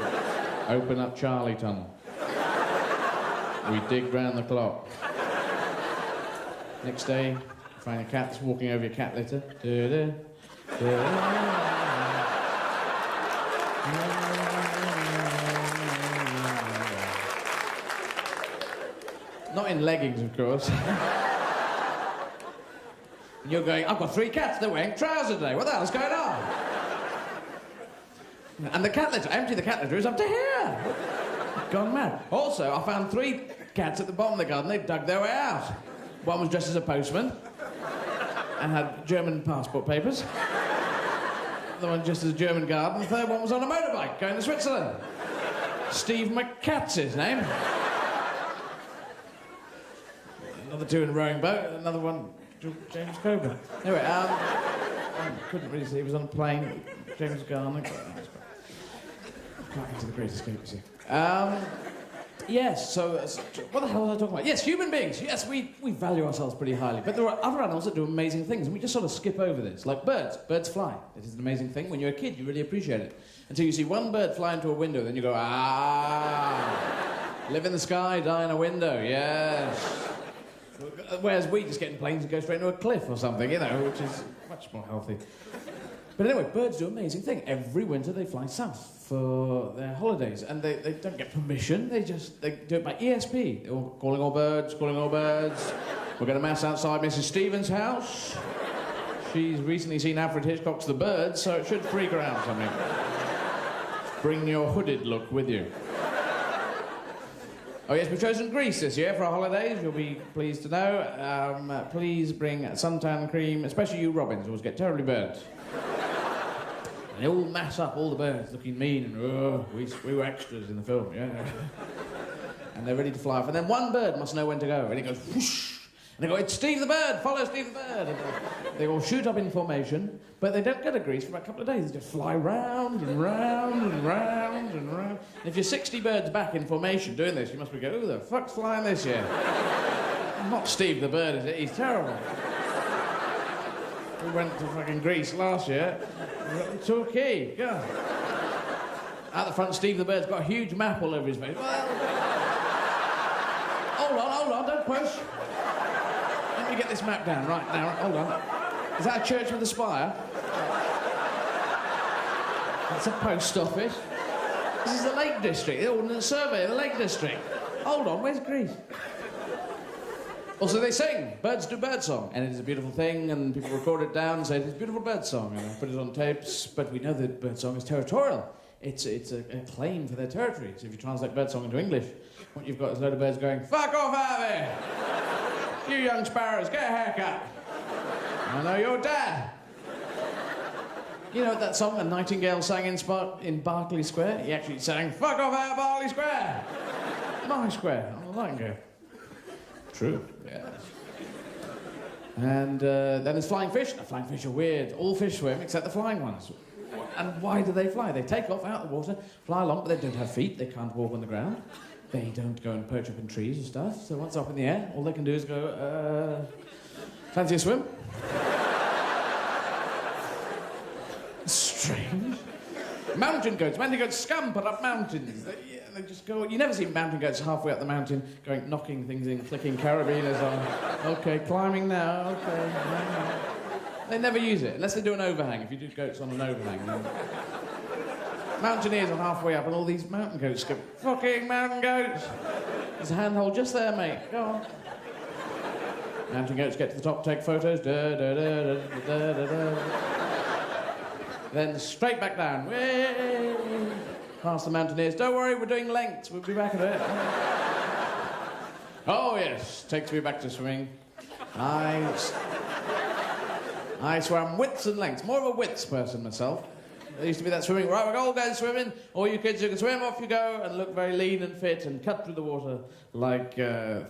Open up Charlie Tunnel. We dig round the clock. Next day, find a cat that's walking over your cat litter. Not in leggings, of course. And you're going, I've got 3 cats, they're wearing trousers today. What the hell's going on? And the cat litter, empty the cat litter is up to here. Gone mad. Also, I found 3 cats at the bottom of the garden. They dug their way out. One was dressed as a postman and had German passport papers. The one just as a German guard, and the third one was on a motorbike going to Switzerland. Steve McCat's his name. Another 2 in a rowing boat, another one, James Coburn. Anyway, I couldn't really see, he was on a plane, James Garner. Quite into the Great Escape, you see. Yes, so, what the hell was I talking about? Yes, human beings. Yes, we value ourselves pretty highly. But there are other animals that do amazing things, and we just sort of skip over this. Like birds. Birds fly. It is an amazing thing. When you're a kid, you really appreciate it. Until you see one bird fly into a window, then you go, ah. Live in the sky, die in a window, yes. Whereas we just get in planes and go straight into a cliff or something, you know, which is much more healthy. But anyway, birds do an amazing thing. Every winter they fly south for their holidays, and they don't get permission. They do it by ESP. They're all calling all birds, calling all birds. We're going to mass outside Mrs. Stevens' house. She's recently seen Alfred Hitchcock's The Birds, so it should freak her out something. Bring your hooded look with you. Oh yes, we've chosen Greece this year for our holidays. You'll be pleased to know. Please bring suntan cream, especially you robins, always get terribly burnt. And they all mass up, all the birds, looking mean, and we were extras in the film, yeah. And they're ready to fly off. And then one bird must know when to go, and it goes whoosh. And they go, it's Steve the Bird, follow Steve the Bird. And they all shoot up in formation, but they don't go to Greece for about a couple of days. They just fly round and round and round and round. And if you're 60 birds back in formation doing this, you must be going, who the fuck's flying this year? Not Steve the Bird, is it? He's terrible. We went to fucking Greece last year. Turkey, God. Out the front, Steve the Bird's got a huge map all over his face. Well, hold on, don't push. Let me get this map down. Right, now, hold on. Is that a church with a spire? That's a post office. This is the Lake District, the Ordnance Survey of the Lake District. Hold on, where's Greece? Also, they sing. Birds do birdsong. And it is a beautiful thing, and people record it down and say, it's a beautiful birdsong, and they put it on tapes, but we know that birdsong is territorial. It's a claim for their territory. So if you translate birdsong into English, what you've got is a load of birds going, fuck off out of here! You young sparrows, get a haircut. I know your dad. You know that song that Nightingale sang in Berkeley Square? He actually sang, fuck off out of Berkeley Square! My square, on the Nightingale. True, yes. And then there's flying fish. The flying fish are weird. All fish swim except the flying ones. And why do they fly? They take off out of the water, fly along, but they don't have feet. They can't walk on the ground. They don't go and perch up in trees and stuff. So once up in the air, all they can do is go, fancy a swim? Strange. Mountain goats scamper up mountains. They just go. You never see mountain goats halfway up the mountain going, knocking things in, clicking carabiners on. Okay, climbing now. Okay. They never use it unless they do an overhang. If you do goats on an overhang, then... Mountaineers are halfway up, and all these mountain goats go, fucking mountain goats. There's a handhold just there, mate. Go on. Mountain goats get to the top, take photos. Da, da, da, da, da, da, da. Then straight back down. Whee! Past the mountaineers. Don't worry, we're doing lengths. We'll be back a bit. Oh, yes. Takes me back to swimming. I swam widths and lengths. More of a widths person myself. There used to be that swimming. Right, we're all going swimming. All you kids who can swim, off you go, and look very lean and fit and cut through the water like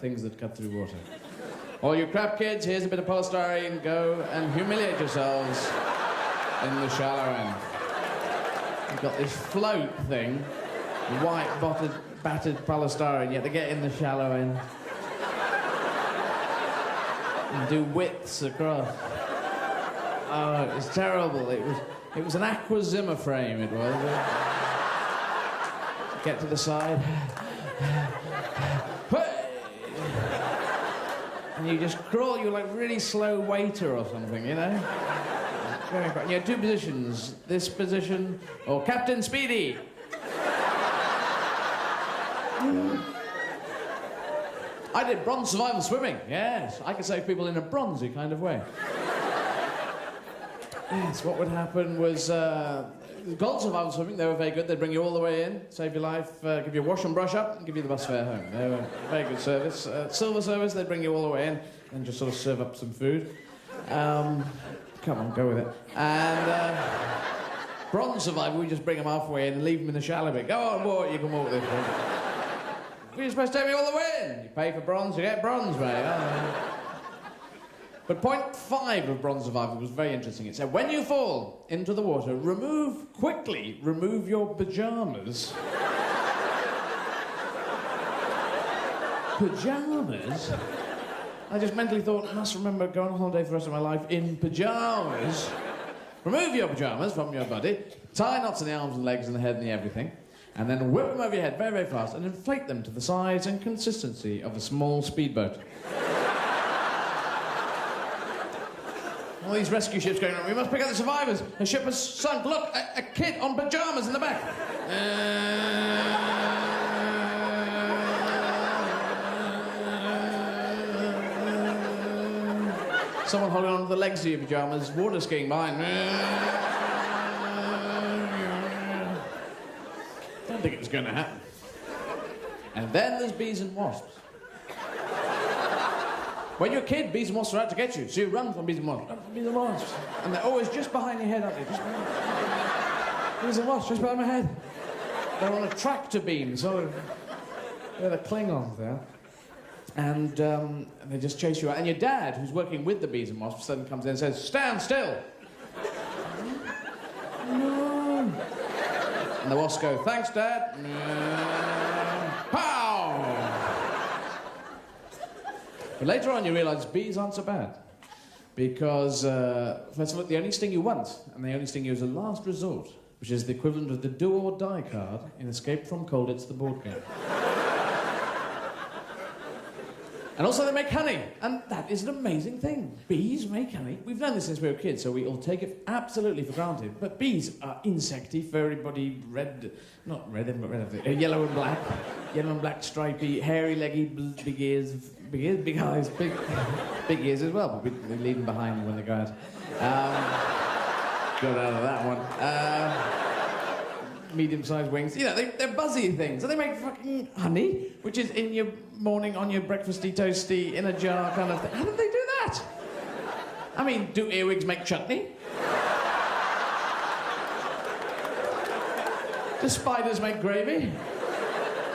things that cut through water. All you crap kids, here's a bit of polystyrene. Go and humiliate yourselves in the shallow end. You've got this float thing, white battered polystyrene. You have to get in the shallow end and do widths across. Oh, it was terrible. It was an aqua Zimmer frame, it was. Get to the side. And you just crawl, you're like really slow waiter or something, you know? Very quick. You had two positions. This position, or Captain Speedy. I did bronze survival swimming, yes. I could save people in a bronzy kind of way. Yes, what would happen was, gold survival swimming, they were very good. They'd bring you all the way in, save your life, give you a wash and brush up, and give you the bus fare home. They were a very good service. Silver service, they'd bring you all the way in, and just sort of serve up some food. Come on, go with it. And bronze survival, we just bring them halfway in and leave them in the shallow bit. Go on, boy, you can walk this way. You're supposed to take me all the way in. You pay for bronze, you get bronze, mate. Oh. But point 5 of bronze survival was very interesting. It said, when you fall into the water, quickly remove your pyjamas. Pyjamas? I just mentally thought, I must remember going on holiday for the rest of my life in pyjamas. Remove your pyjamas from your body, tie knots in the arms and legs and the head and the everything, and then whip them over your head very, very fast and inflate them to the size and consistency of a small speedboat. All these rescue ships going around. We must pick up the survivors. The ship has sunk. Look, a kid on pyjamas in the back. Someone holding on to the legs of your pyjamas, water skiing behind. Don't think it was going to happen. And then there's bees and wasps. When you're a kid, bees and wasps are out to get you, so you run from bees and wasps. Run from bees and wasps. And they're always just behind your head, aren't they? Just behind... Bees and wasps, just behind my head. They're on a tractor beam, so they're the Klingons there. And they just chase you out. And your dad, who's working with the bees and wasps, suddenly comes in and says, "Stand still!" No. And the wasps go, "Thanks, Dad." Pow! But later on, you realise bees aren't so bad. Because, first of all, they only sting you once, and they only sting you as a last resort, which is the equivalent of the do or die card in Escape from Colditz, the board game. And also they make honey, and that is an amazing thing. Bees make honey. We've known this since we were kids, so we all take it absolutely for granted. But bees are insecty, furry body, not red, but yellow and black, stripy, hairy, leggy, big ears, big eyes, big ears as well, but we leave them behind when they go out. Got out of that one. Medium-sized wings. You know, they're buzzy things. So they make fucking honey, which is in your morning, on your breakfasty, toasty, in a jar kind of thing. How did they do that? I mean, do earwigs make chutney? Do spiders make gravy?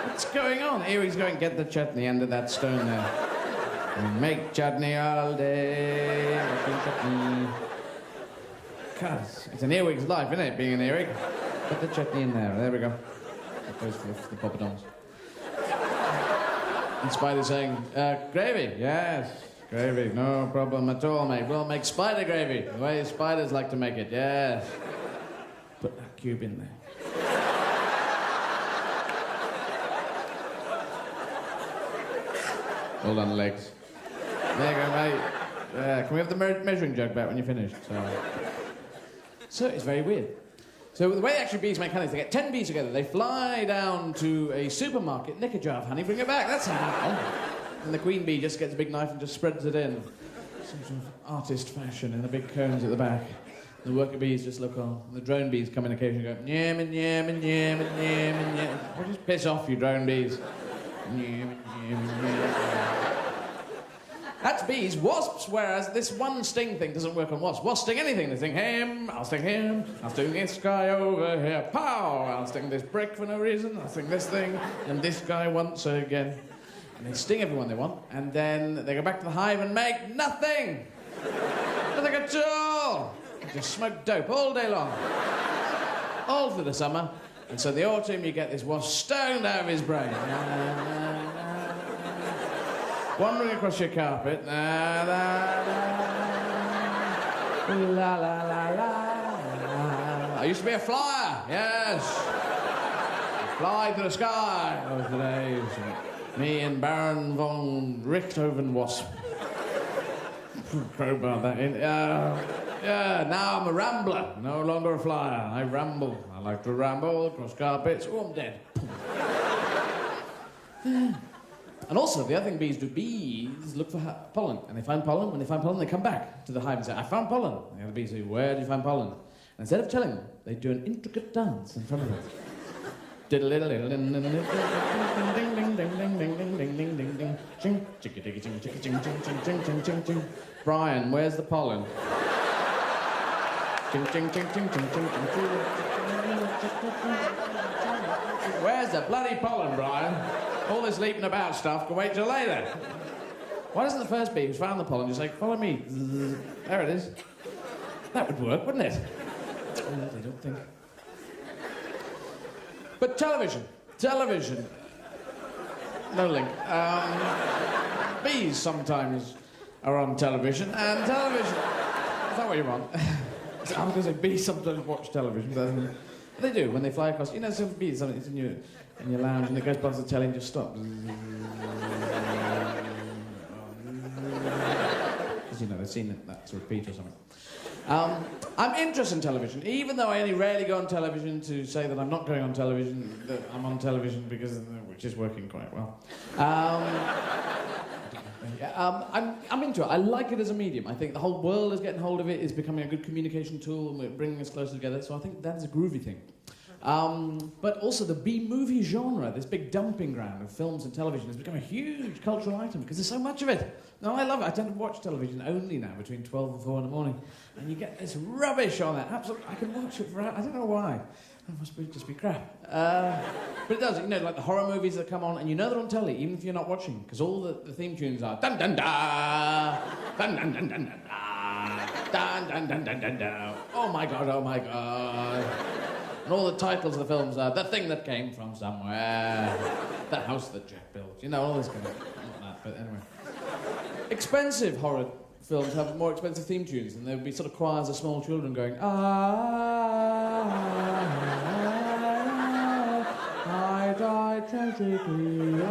What's going on? Earwigs going, "Get the chutney under that stone there. We make chutney all day. Making chutney." God, it's an earwig's life, isn't it, being an earwig? Put the chutney in there. There we go. That goes for the poppadoms. And Spider saying, "Gravy? Yes, gravy. No problem at all, mate. We'll make spider gravy. The way spiders like to make it. Yes. Put that cube in there." Hold on, legs. There you go, mate. Can we have the measuring jug back when you're finished? So it's very weird. So the way actually bees make honey is they get 10 bees together, they fly down to a supermarket, nick a jar of honey, bring it back, that's how. And the queen bee just gets a big knife and just spreads it in. Some sort of artist fashion in the big cones at the back. The worker bees just look on. And the drone bees come in occasionally and go, "Nyam and yam and yam and yam and yam." Well, just piss off, you drone bees. Nyam and yam and yam. That's bees. Wasps, whereas this one sting thing doesn't work on wasps. Wasps sting anything. They sting him, I'll sting him, I'll sting this guy over here. Pow! I'll sting this brick for no reason, I'll sting this thing, and this guy once again. And they sting everyone they want, and then they go back to the hive and make nothing! Nothing at all! They just smoke dope all day long. All through the summer. And so in the autumn you get this wasp stoned out of his brain. Wandering across your carpet. La, la, la, la, la, la. I used to be a flyer, yes. Fly to the sky. Those were the days. Me and Baron von Richthofen Wasp. Crowbar that in. Yeah, now I'm a rambler, no longer a flyer. I ramble. I like to ramble across carpets. Oh, I'm dead. And also, the other thing bees do, bees look for pollen. And they find pollen. When they find pollen, they come back to the hive and say, "I found pollen." And the other bees say, "Where did you find pollen?" And instead of telling them, they do an intricate dance in front of them. Brian, where's the pollen? Where's the bloody pollen, Brian? All this leaping about stuff can wait till later. Why doesn't the first bee who's found the pollen just say, "Follow me"? There it is. That would work, wouldn't it? Oh, they don't think. But television. No link. Bees sometimes are on television, and television... Is that what you want? I was going to say bees sometimes watch television, but they do when they fly across. You know, some bees, it's in your lounge, and it goes past the telly and just stops. Because, you know, they've seen that to repeat or something. I'm interested in television, even though I only rarely go on television to say that I'm not going on television, that I'm on television because, which is working quite well. Yeah, I'm into it. I like it as a medium. I think the whole world is getting hold of it. It's becoming a good communication tool, and we're bringing us closer together. So I think that's a groovy thing. But also the B-movie genre, this big dumping ground of films and television, has become a huge cultural item because there's so much of it. No, I love it. I tend to watch television only now between 12 and 4 in the morning, and you get this rubbish on it. Absolutely, I can watch it for I don't know why. It must just be crap. But it does, you know, like the horror movies that come on, and you know they're on telly, even if you're not watching, because all the theme tunes are dun dun da, dun dun dun dun dun da, dun dun dun dun dun da. Oh my god, oh my god. And all the titles of the films are The Thing That Came From Somewhere, The House That Jack Built, you know, all this kind of... Not that, but anyway. Expensive horror films have more expensive theme tunes, and there would be sort of choirs of small children going, I died tragically.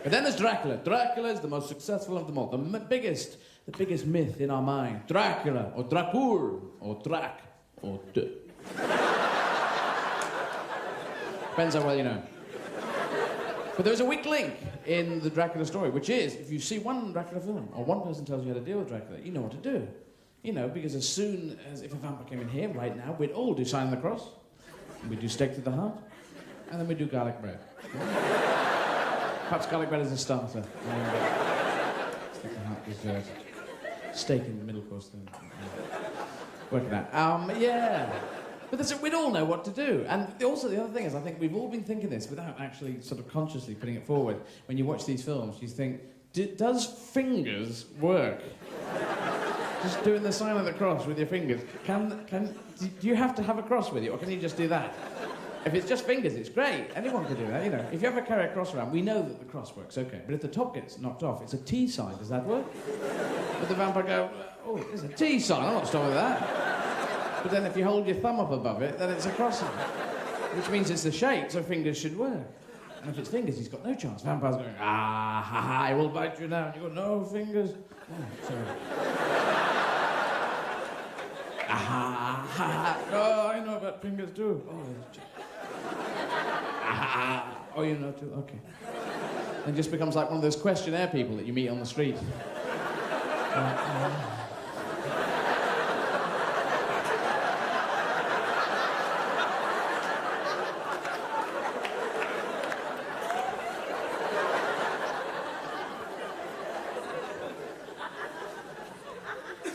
But then there's Dracula. Dracula is the most successful of them all. The biggest myth in our mind. Dracula, or Dracul, or Drac, or D. Depends how well you know. But there's a weak link in the Dracula story, which is, if you see one Dracula film, or one person tells you how to deal with Dracula, you know what to do. You know, because as soon as, if a vampire came in here right now, we'd all do sign of the cross, and we'd do stake to the heart, and then we'd do garlic bread. Perhaps garlic bread is a starter. Stake to the heart dessert. Steak in the middle course then. Work it out. Yeah. But we'd all know what to do. And also the other thing is, I think we've all been thinking this without actually sort of consciously putting it forward. When you watch these films, you think, does fingers work? Just doing the sign of the cross with your fingers. Do you have to have a cross with you, or can you just do that? If it's just fingers, it's great. Anyone can do that, you know. If you ever carry a cross around, we know that the cross works, okay. But if the top gets knocked off, it's a T sign. Does that work? Would the vampire go, oh, it's a T sign, I'm not stopping with that. But then if you hold your thumb up above it, then it's a cross sign. Which means it's the shape, so fingers should work. And if it's fingers, he's got no chance. Vampire's going, I will bite you now. And you go, no fingers. Oh, sorry. Oh, I know about fingers too. Oh, you know too? Okay. It just becomes like one of those questionnaire people that you meet on the street.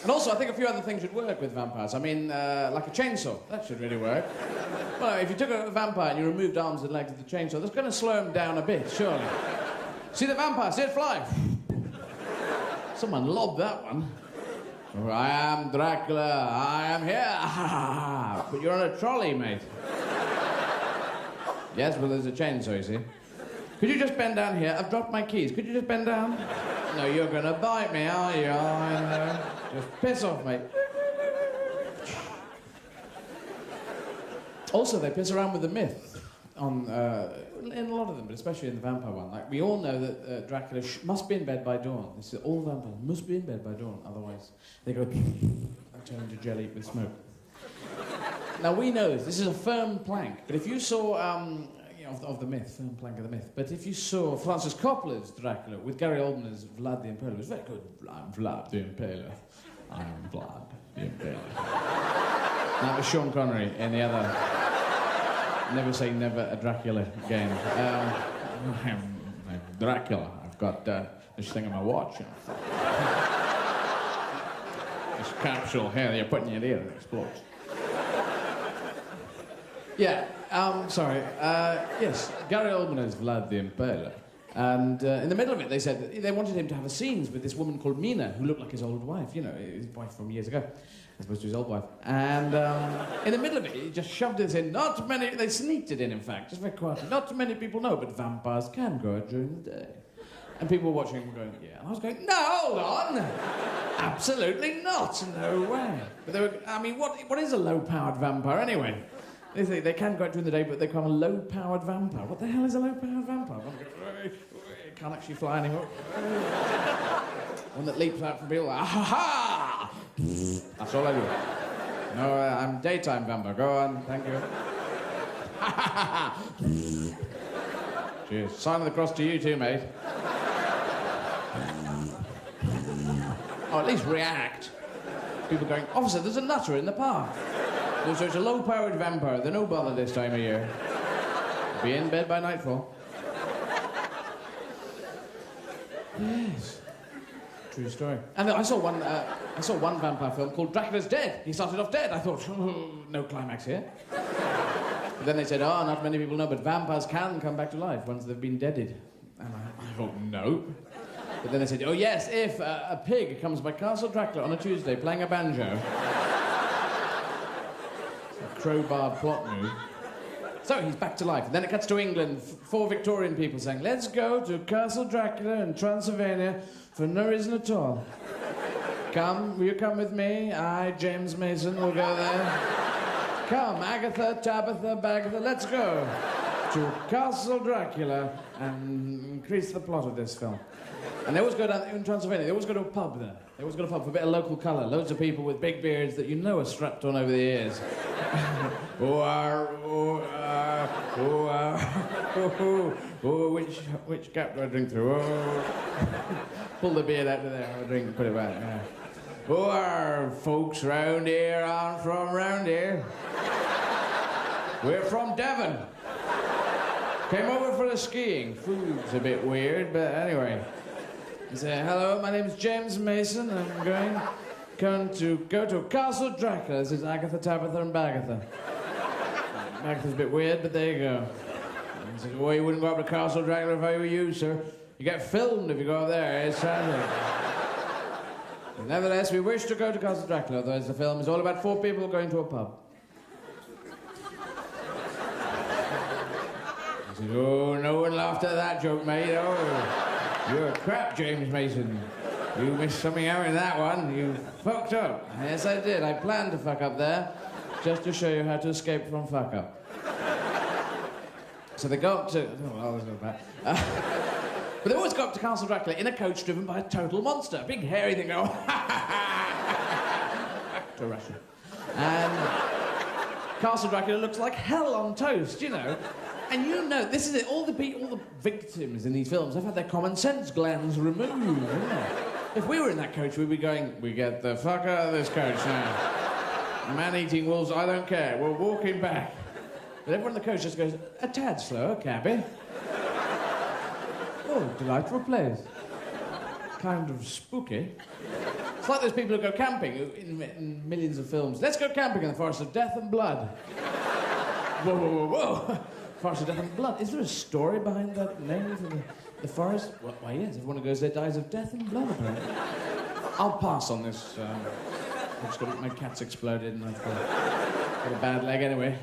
And also, I think a few other things should work with vampires. I mean, like a chainsaw. That should really work. Well, if you took a vampire and you removed arms and legs of the chainsaw, that's going to slow him down a bit, surely. See the vampire, see it fly. Someone lobbed that one. Oh, I am Dracula, I am here. But you're on a trolley, mate. Yes, well, there's a chainsaw, you see. Could you just bend down here? I've dropped my keys. Could you just bend down? No, you're going to bite me, are you? I know. Just piss off, mate. Also, they piss around with the myth in a lot of them, but especially in the vampire one. Like, we all know that Dracula must be in bed by dawn. This is all vampires must be in bed by dawn, otherwise they go and turn into jelly with smoke. Now, we know this. This is a firm plank, but if you saw... of the myth, firm plank of the myth. But if you saw Francis Coppola's Dracula with Gary Oldman as Vlad the Impaler, it was very good. I'm Vlad the Impaler. I am Vlad the Impaler. That was Sean Connery in the other Never Say Never a Dracula game. I'm Dracula. I've got this thing on my watch. This capsule here that you put in your ear and it explodes. Yeah. Sorry. Yes, Gary Oldman is Vlad the Impaler. And in the middle of it, they said that they wanted him to have a scenes with this woman called Mina, who looked like his old wife, you know, his wife from years ago, as opposed to his old wife. And in the middle of it, he just shoved this in. Not many, they sneaked it in fact, just very quietly. Not many people know, but vampires can go out during the day. And people were watching and going, yeah. And I was going, no, hold on. Absolutely not. No way. But they were, I mean, what is a low-powered vampire anyway? They say they can go out during the day, but they become a low-powered vampire. What the hell is a low-powered vampire? Can't actually fly anymore. One that leaps out from people like, ha! That's all I do. No, I'm daytime vampire. Go on, thank you. Cheers. Sign of the cross to you too, mate. Oh, at least react. People going, officer, there's a nutter in the park. So it's a low-powered vampire. They're no bother this time of year. Be in bed by nightfall. Yes. True story. And I saw one vampire film called Dracula's Dead. He started off dead. I thought, oh, no climax here. But then they said, oh, not many people know, but vampires can come back to life once they've been deaded. And I thought, no. But then they said, oh, yes, if a pig comes by Castle Dracula on a Tuesday playing a banjo. It's a crowbar plot move. So he's back to life. And then it cuts to England, 4 Victorian people saying, let's go to Castle Dracula in Transylvania for no reason at all. Come, will you come with me? I, James Mason, will go there. Come, Agatha, Tabitha, Bagatha, let's go to Castle Dracula and increase the plot of this film. And they always go down in Transylvania, they always go to a pub there. They always go to a pub for a bit of local colour. Loads of people with big beards that you know are strapped on over the ears. Which gap do I drink through? Oh. Pull the beard out of there, I'll drink, put it back. Yeah. Oh, our folks round here aren't from round here. We're from Devon. Came over for the skiing. Food's a bit weird, but anyway. He said, hello, my name's James Mason. I'm going to go to Castle Dracula. This is Agatha, Tabitha, and Bagatha. Bagatha's a bit weird, but there you go. He said, well, you wouldn't go up to Castle Dracula if I were you, sir. You get filmed if you go up there. It's tragic. Nevertheless, we wish to go to Castle Dracula, otherwise the film is all about 4 people going to a pub. He said, oh, no one laughed at that joke, mate. Oh, you're a crap, James Mason. You missed something out in that one. You fucked up. Yes, I did. I planned to fuck up there, just to show you how to escape from fuck up. So they go up to... Oh, well, that's not bad. But they always go up to Castle Dracula in a coach driven by a total monster. Big hairy thing going... Back to Russia. And Castle Dracula looks like hell on toast, you know. And you know, this is it. All the victims in these films have had their common sense glands removed. If we were in that coach, we'd be going, we get the fuck out of this coach now. Man-eating wolves, I don't care. We're walking back. But everyone in the coach just goes, a tad slower, cabby. Oh, delightful place. Kind of spooky. It's like those people who go camping in millions of films. Let's go camping in the forest of death and blood. Whoa, whoa, whoa, whoa. Forest of death and blood. Is there a story behind that name for the forest? Well, why, yes. Everyone who goes there dies of death and blood, apparently. I'll pass on this. I've just got my cat's exploded and I've got a bad leg anyway.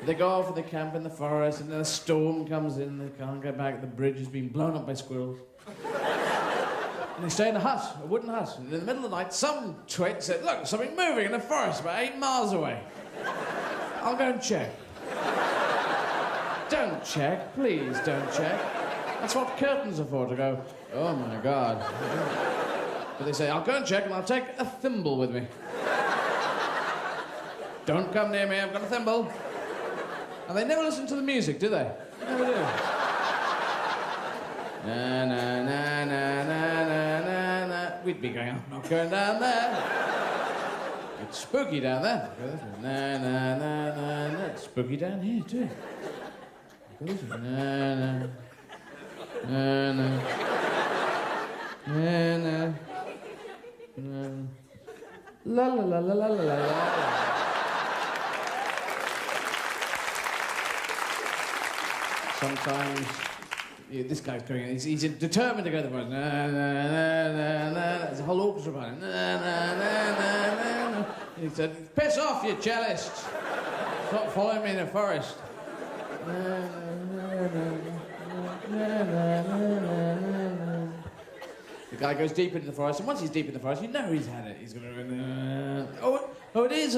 They go off and they camp in the forest and then a storm comes in. They can't get back. The bridge has been blown up by squirrels. And they stay in a hut, a wooden hut. And in the middle of the night, some twit said, look, there's something moving in the forest about 8 miles away. I'll go and check. Don't check, please don't check. That's what curtains are for, to go, oh my God. But they say, I'll go and check and I'll take a thimble with me. Don't come near me, I've got a thimble. And they never listen to the music, do they? Never do. Na na na na na na na na. We'd be going, I'm not going down there. It's spooky down there. Na na na na na. It's spooky down here too. Na na na na na na. La la la la la la la. Sometimes this guy's going. He's determined to go to the forest. Na na na na na. There's a whole orchestra behind him. Na na na na na. He said, "Piss off, you cellist! Stop following me in the forest." Na na na na na na. The guy goes deep into the forest, and once he's deep in the forest, you know he's had it. He's going to... Oh, it is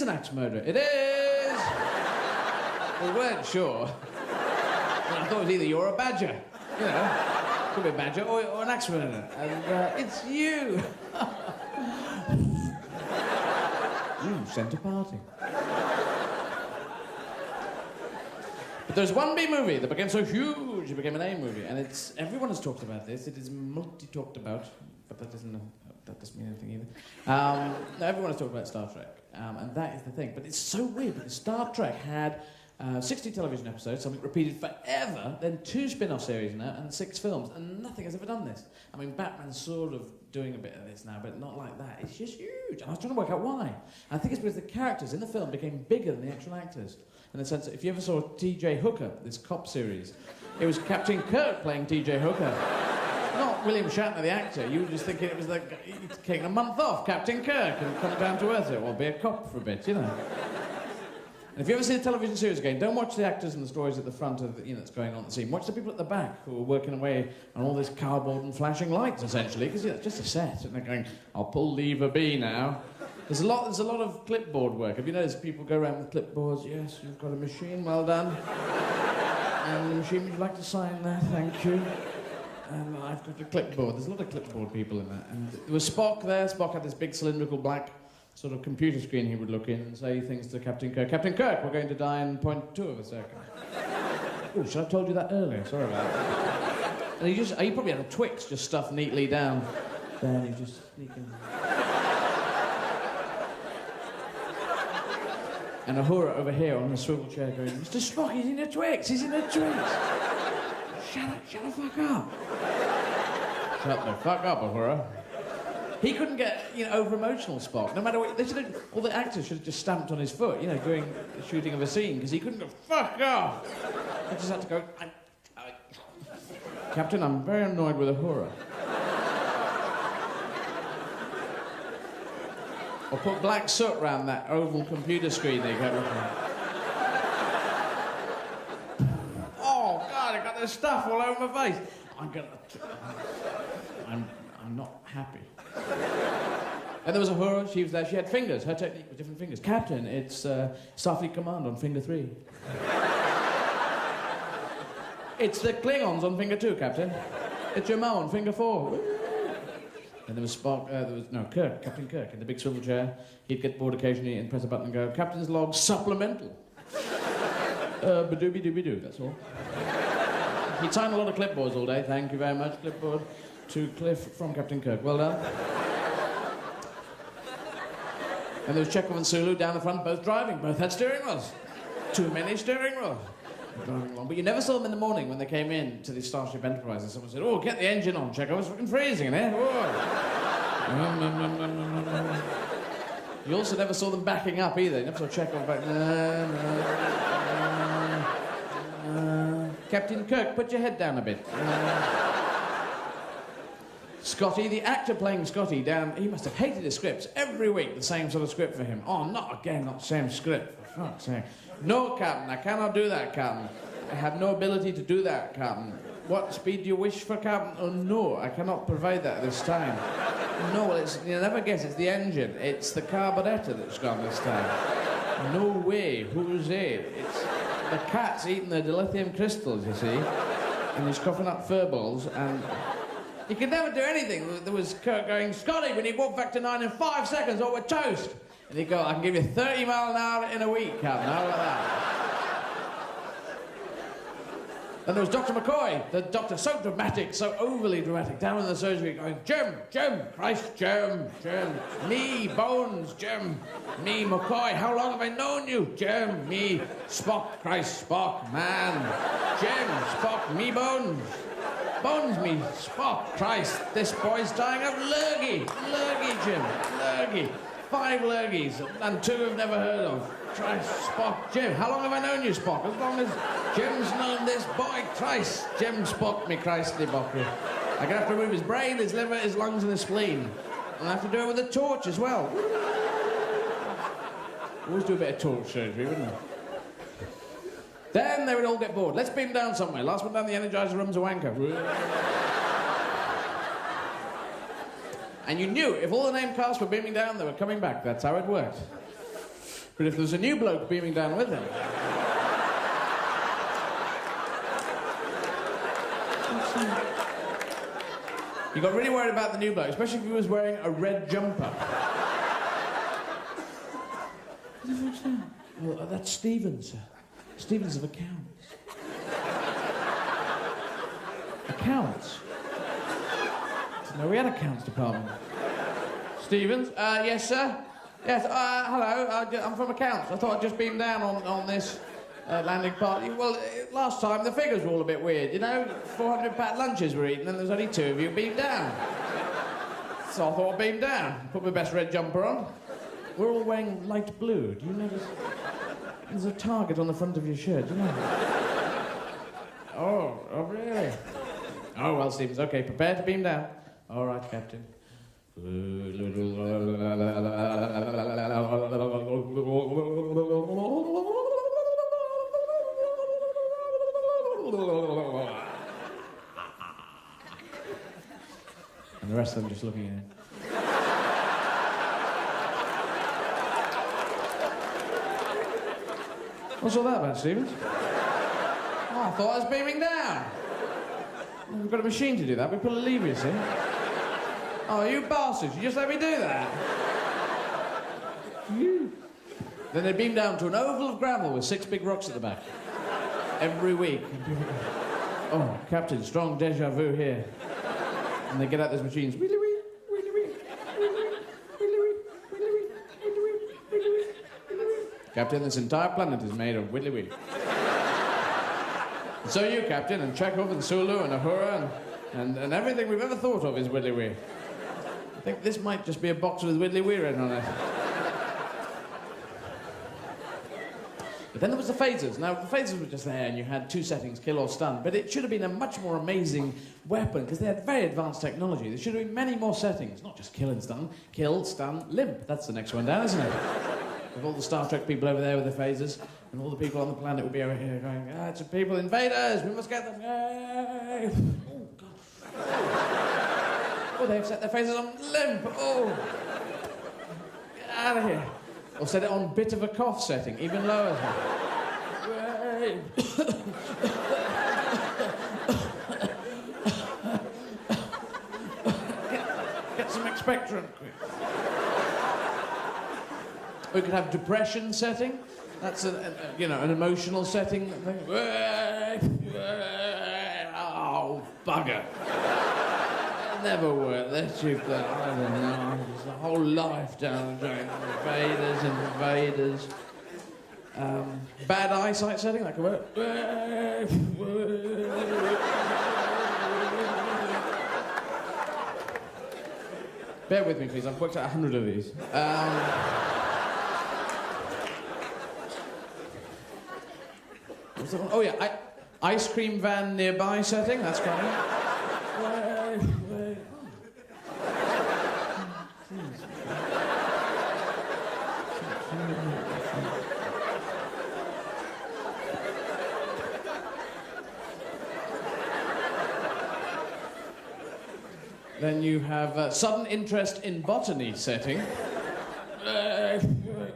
an axe murder. It is! We weren't sure. I thought it was either you or a badger. You know, could be a badger or an axe murderer. And it's you! You sent a party. But there's one B movie that became so huge Scrooge became an A movie, and everyone has talked about this. It is multi-talked about, but that doesn't mean anything either. No, everyone has talked about Star Trek, and that is the thing. But it's so weird because Star Trek had 60 television episodes, something repeated forever, then 2 spin-off series now, and 6 films, and nothing has ever done this. I mean, Batman's sort of doing a bit of this now, but not like that. It's just huge. And I was trying to work out why. And I think it's because the characters in the film became bigger than the actual actors. In the sense that if you ever saw T.J. Hooker, this cop series, it was Captain Kirk playing T.J. Hooker. Not William Shatner, the actor. You were just thinking it was like he'd taken a month off, Captain Kirk, and come down to Earth, or be a cop for a bit, you know. And if you ever see the television series again, don't watch the actors and the stories at the front of the, that's going on at the scene. Watch the people at the back who are working away on all this cardboard and flashing lights, essentially, because it's just a set. And they're going, I'll pull lever B now. There's a lot of clipboard work. Have you noticed people go around with clipboards? Yes, you've got a machine, well done. And the machine, would you like to sign that? Thank you. And I've got a clipboard. There's a lot of clipboard people in that. And there was Spock there. Spock had this big cylindrical black sort of computer screen he would look in and say things to Captain Kirk. Captain Kirk, we're going to die in 0.2 of a second. Oh, should I have told you that earlier? Sorry about that. And he probably had a Twix just stuffed neatly down. There, you just sneaking. And Uhura over here on the swivel chair going, Mr. Spock, he's in a Twix, he's in a Twix. Shut the fuck up. Shut the fuck up, Uhura. He couldn't get, over-emotional Spock. No matter what, all the actors should have just stamped on his foot, during the shooting of a scene, because he couldn't go, fuck off! He just had to go, Captain, I'm very annoyed with Uhura. Or put black soot around that oval computer screen they kept looking at. Oh, God, I got this stuff all over my face. I'm not happy. And there was Uhura, she was there, she had fingers, her technique was different fingers. Captain, it's Starfleet Command on finger 3. It's the Klingons on finger 2, Captain. It's your mum on finger 4. And there was Spock, Kirk, Captain Kirk, in the big swivel chair. He'd get bored occasionally and press a button and go, Captain's log supplemental. Ba-dooby-dooby-doo, that's all. He'd sign a lot of clipboards all day. Thank you very much, clipboard. To Cliff from Captain Kirk. Well done. And there was Chekhov and Sulu down the front, both driving. Both had steering wheels. Too many steering wheels. Driving along. But you never saw them in the morning when they came in to the Starship Enterprise and someone said, oh, get the engine on, Chekhov. It's fucking freezing in here. You also never saw them backing up either. You never saw Chekhov back. Captain Kirk, put your head down a bit. Scotty, the actor playing Scotty, he must have hated his scripts. Every week, the same sort of script for him. Oh, not again, not the same script. For fuck's sake. No, Captain, I cannot do that, Captain. I have no ability to do that, Captain. What speed do you wish for, Captain? Oh, no, I cannot provide that this time. No, well, you'll never guess, it's the engine. It's the carburetor that's gone this time. No way, who's it? It's the cat's eating the dilithium crystals, you see. And he's coughing up fur balls, and he could never do anything. There was Kirk going, Scotty, we need warp factor 9 in 5 seconds or we're toast. And he'd go, I can give you 30 mile an hour in a week, Captain. How about that? And there was Dr. McCoy, the doctor, so dramatic, so overly dramatic, down in the surgery going, Jim, Christ, Jim, me, Bones, Jim, me, McCoy, how long have I known you? Jim, me, Spock, Christ, Spock, man, Jim, Spock, me, Bones. Bones, me, Spock, Christ, this boy's dying of lurgy, Jim, lurgy. 5 lurgies, and 2 I've never heard of. Christ, Spock, Jim. How long have I known you, Spock? As long as Jim's known this boy. Christ, Jim Spock, me Christly bocker. I'm gonna have to remove his brain, his liver, his lungs, and his spleen. And I have to do it with a torch as well. Always do a bit of torch surgery, wouldn't I? Then they would all get bored. Let's beam down somewhere. Last one down the Energizer room's a wanker. And you knew if all the name casts were beaming down, they were coming back. That's how it worked. But if there was a new bloke beaming down with him... You got really worried about the new bloke, especially if he was wearing a red jumper. Well, that's Stevens, sir. Stevens of accounts. Accounts? No, we had accounts department. Stevens? Yes, sir? Yes, hello, I'm from accounts. I thought I'd just beam down on this landing party. Well, last time the figures were all a bit weird, you know? 400 packed lunches were eaten and there's only 2 of you beamed down. So I thought I'd beam down. Put my best red jumper on. We're all wearing light blue. Do you notice? There's a target on the front of your shirt, do you know? Oh, really? Oh, well, Stevens, okay, prepare to beam down. All right, Captain. And the rest of them just looking at him. What's all that about, Stevens? Oh, I thought I was beaming down. We've got a machine to do that. We pull a lever, you see. Oh, you bastards, you just let me do that. Then they beam down to an oval of gravel with 6 big rocks at the back. Every week. Oh, Captain, strong deja vu here. And they get out those machines. Wheelie wee, wheelie wee, wheelie wee, wheelie wee, wheelie wee, wheelie wee, wheelie wee, wheelie wee. Captain, this entire planet is made of wheelie wee. And so you, Captain, and Chekhov and Sulu and Uhura and everything we've ever thought of is widdly wee. I think this might just be a box with widdly wee written on it. But then there was the phasers. Now, the phasers were just there, and you had 2 settings, kill or stun. But it should have been a much more amazing weapon, because they had very advanced technology. There should have been many more settings, not just kill and stun. Kill, stun, limp. That's the next one down, isn't it? With all the Star Trek people over there with the phasers, and all the people on the planet would be over here going, it's a people, invaders, we must get them. Yay! Oh, God. Oh, they've set their phasers on limp. Oh. Get out of here. Or set it on bit of a cough setting, even lower. Get some expectorant, quick. We could have depression setting. That's an emotional setting. Oh, bugger. Never worked. They're cheap. I don't know. Just a whole life down the drain. Invaders. Bad eyesight setting. That could work. Bear with me, please. I've worked out 100 of these. Oh, yeah. Ice cream van nearby setting. That's kind of... Then you have sudden interest in botany setting.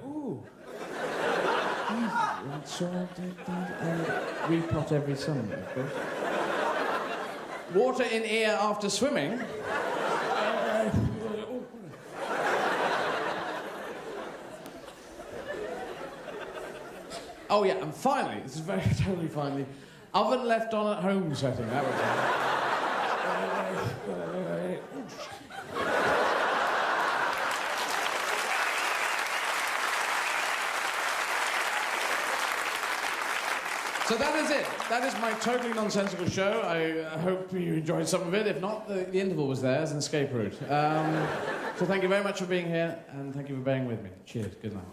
Ooh. Repot every summer, of course. Water in ear after swimming. Oh yeah, and finally, this is totally finally, oven left on at home setting. That was So that is it. That is my totally nonsensical show. I hope you enjoyed some of it. If not, the interval was there as an escape route. So thank you very much for being here, and thank you for bearing with me. Cheers. Good night.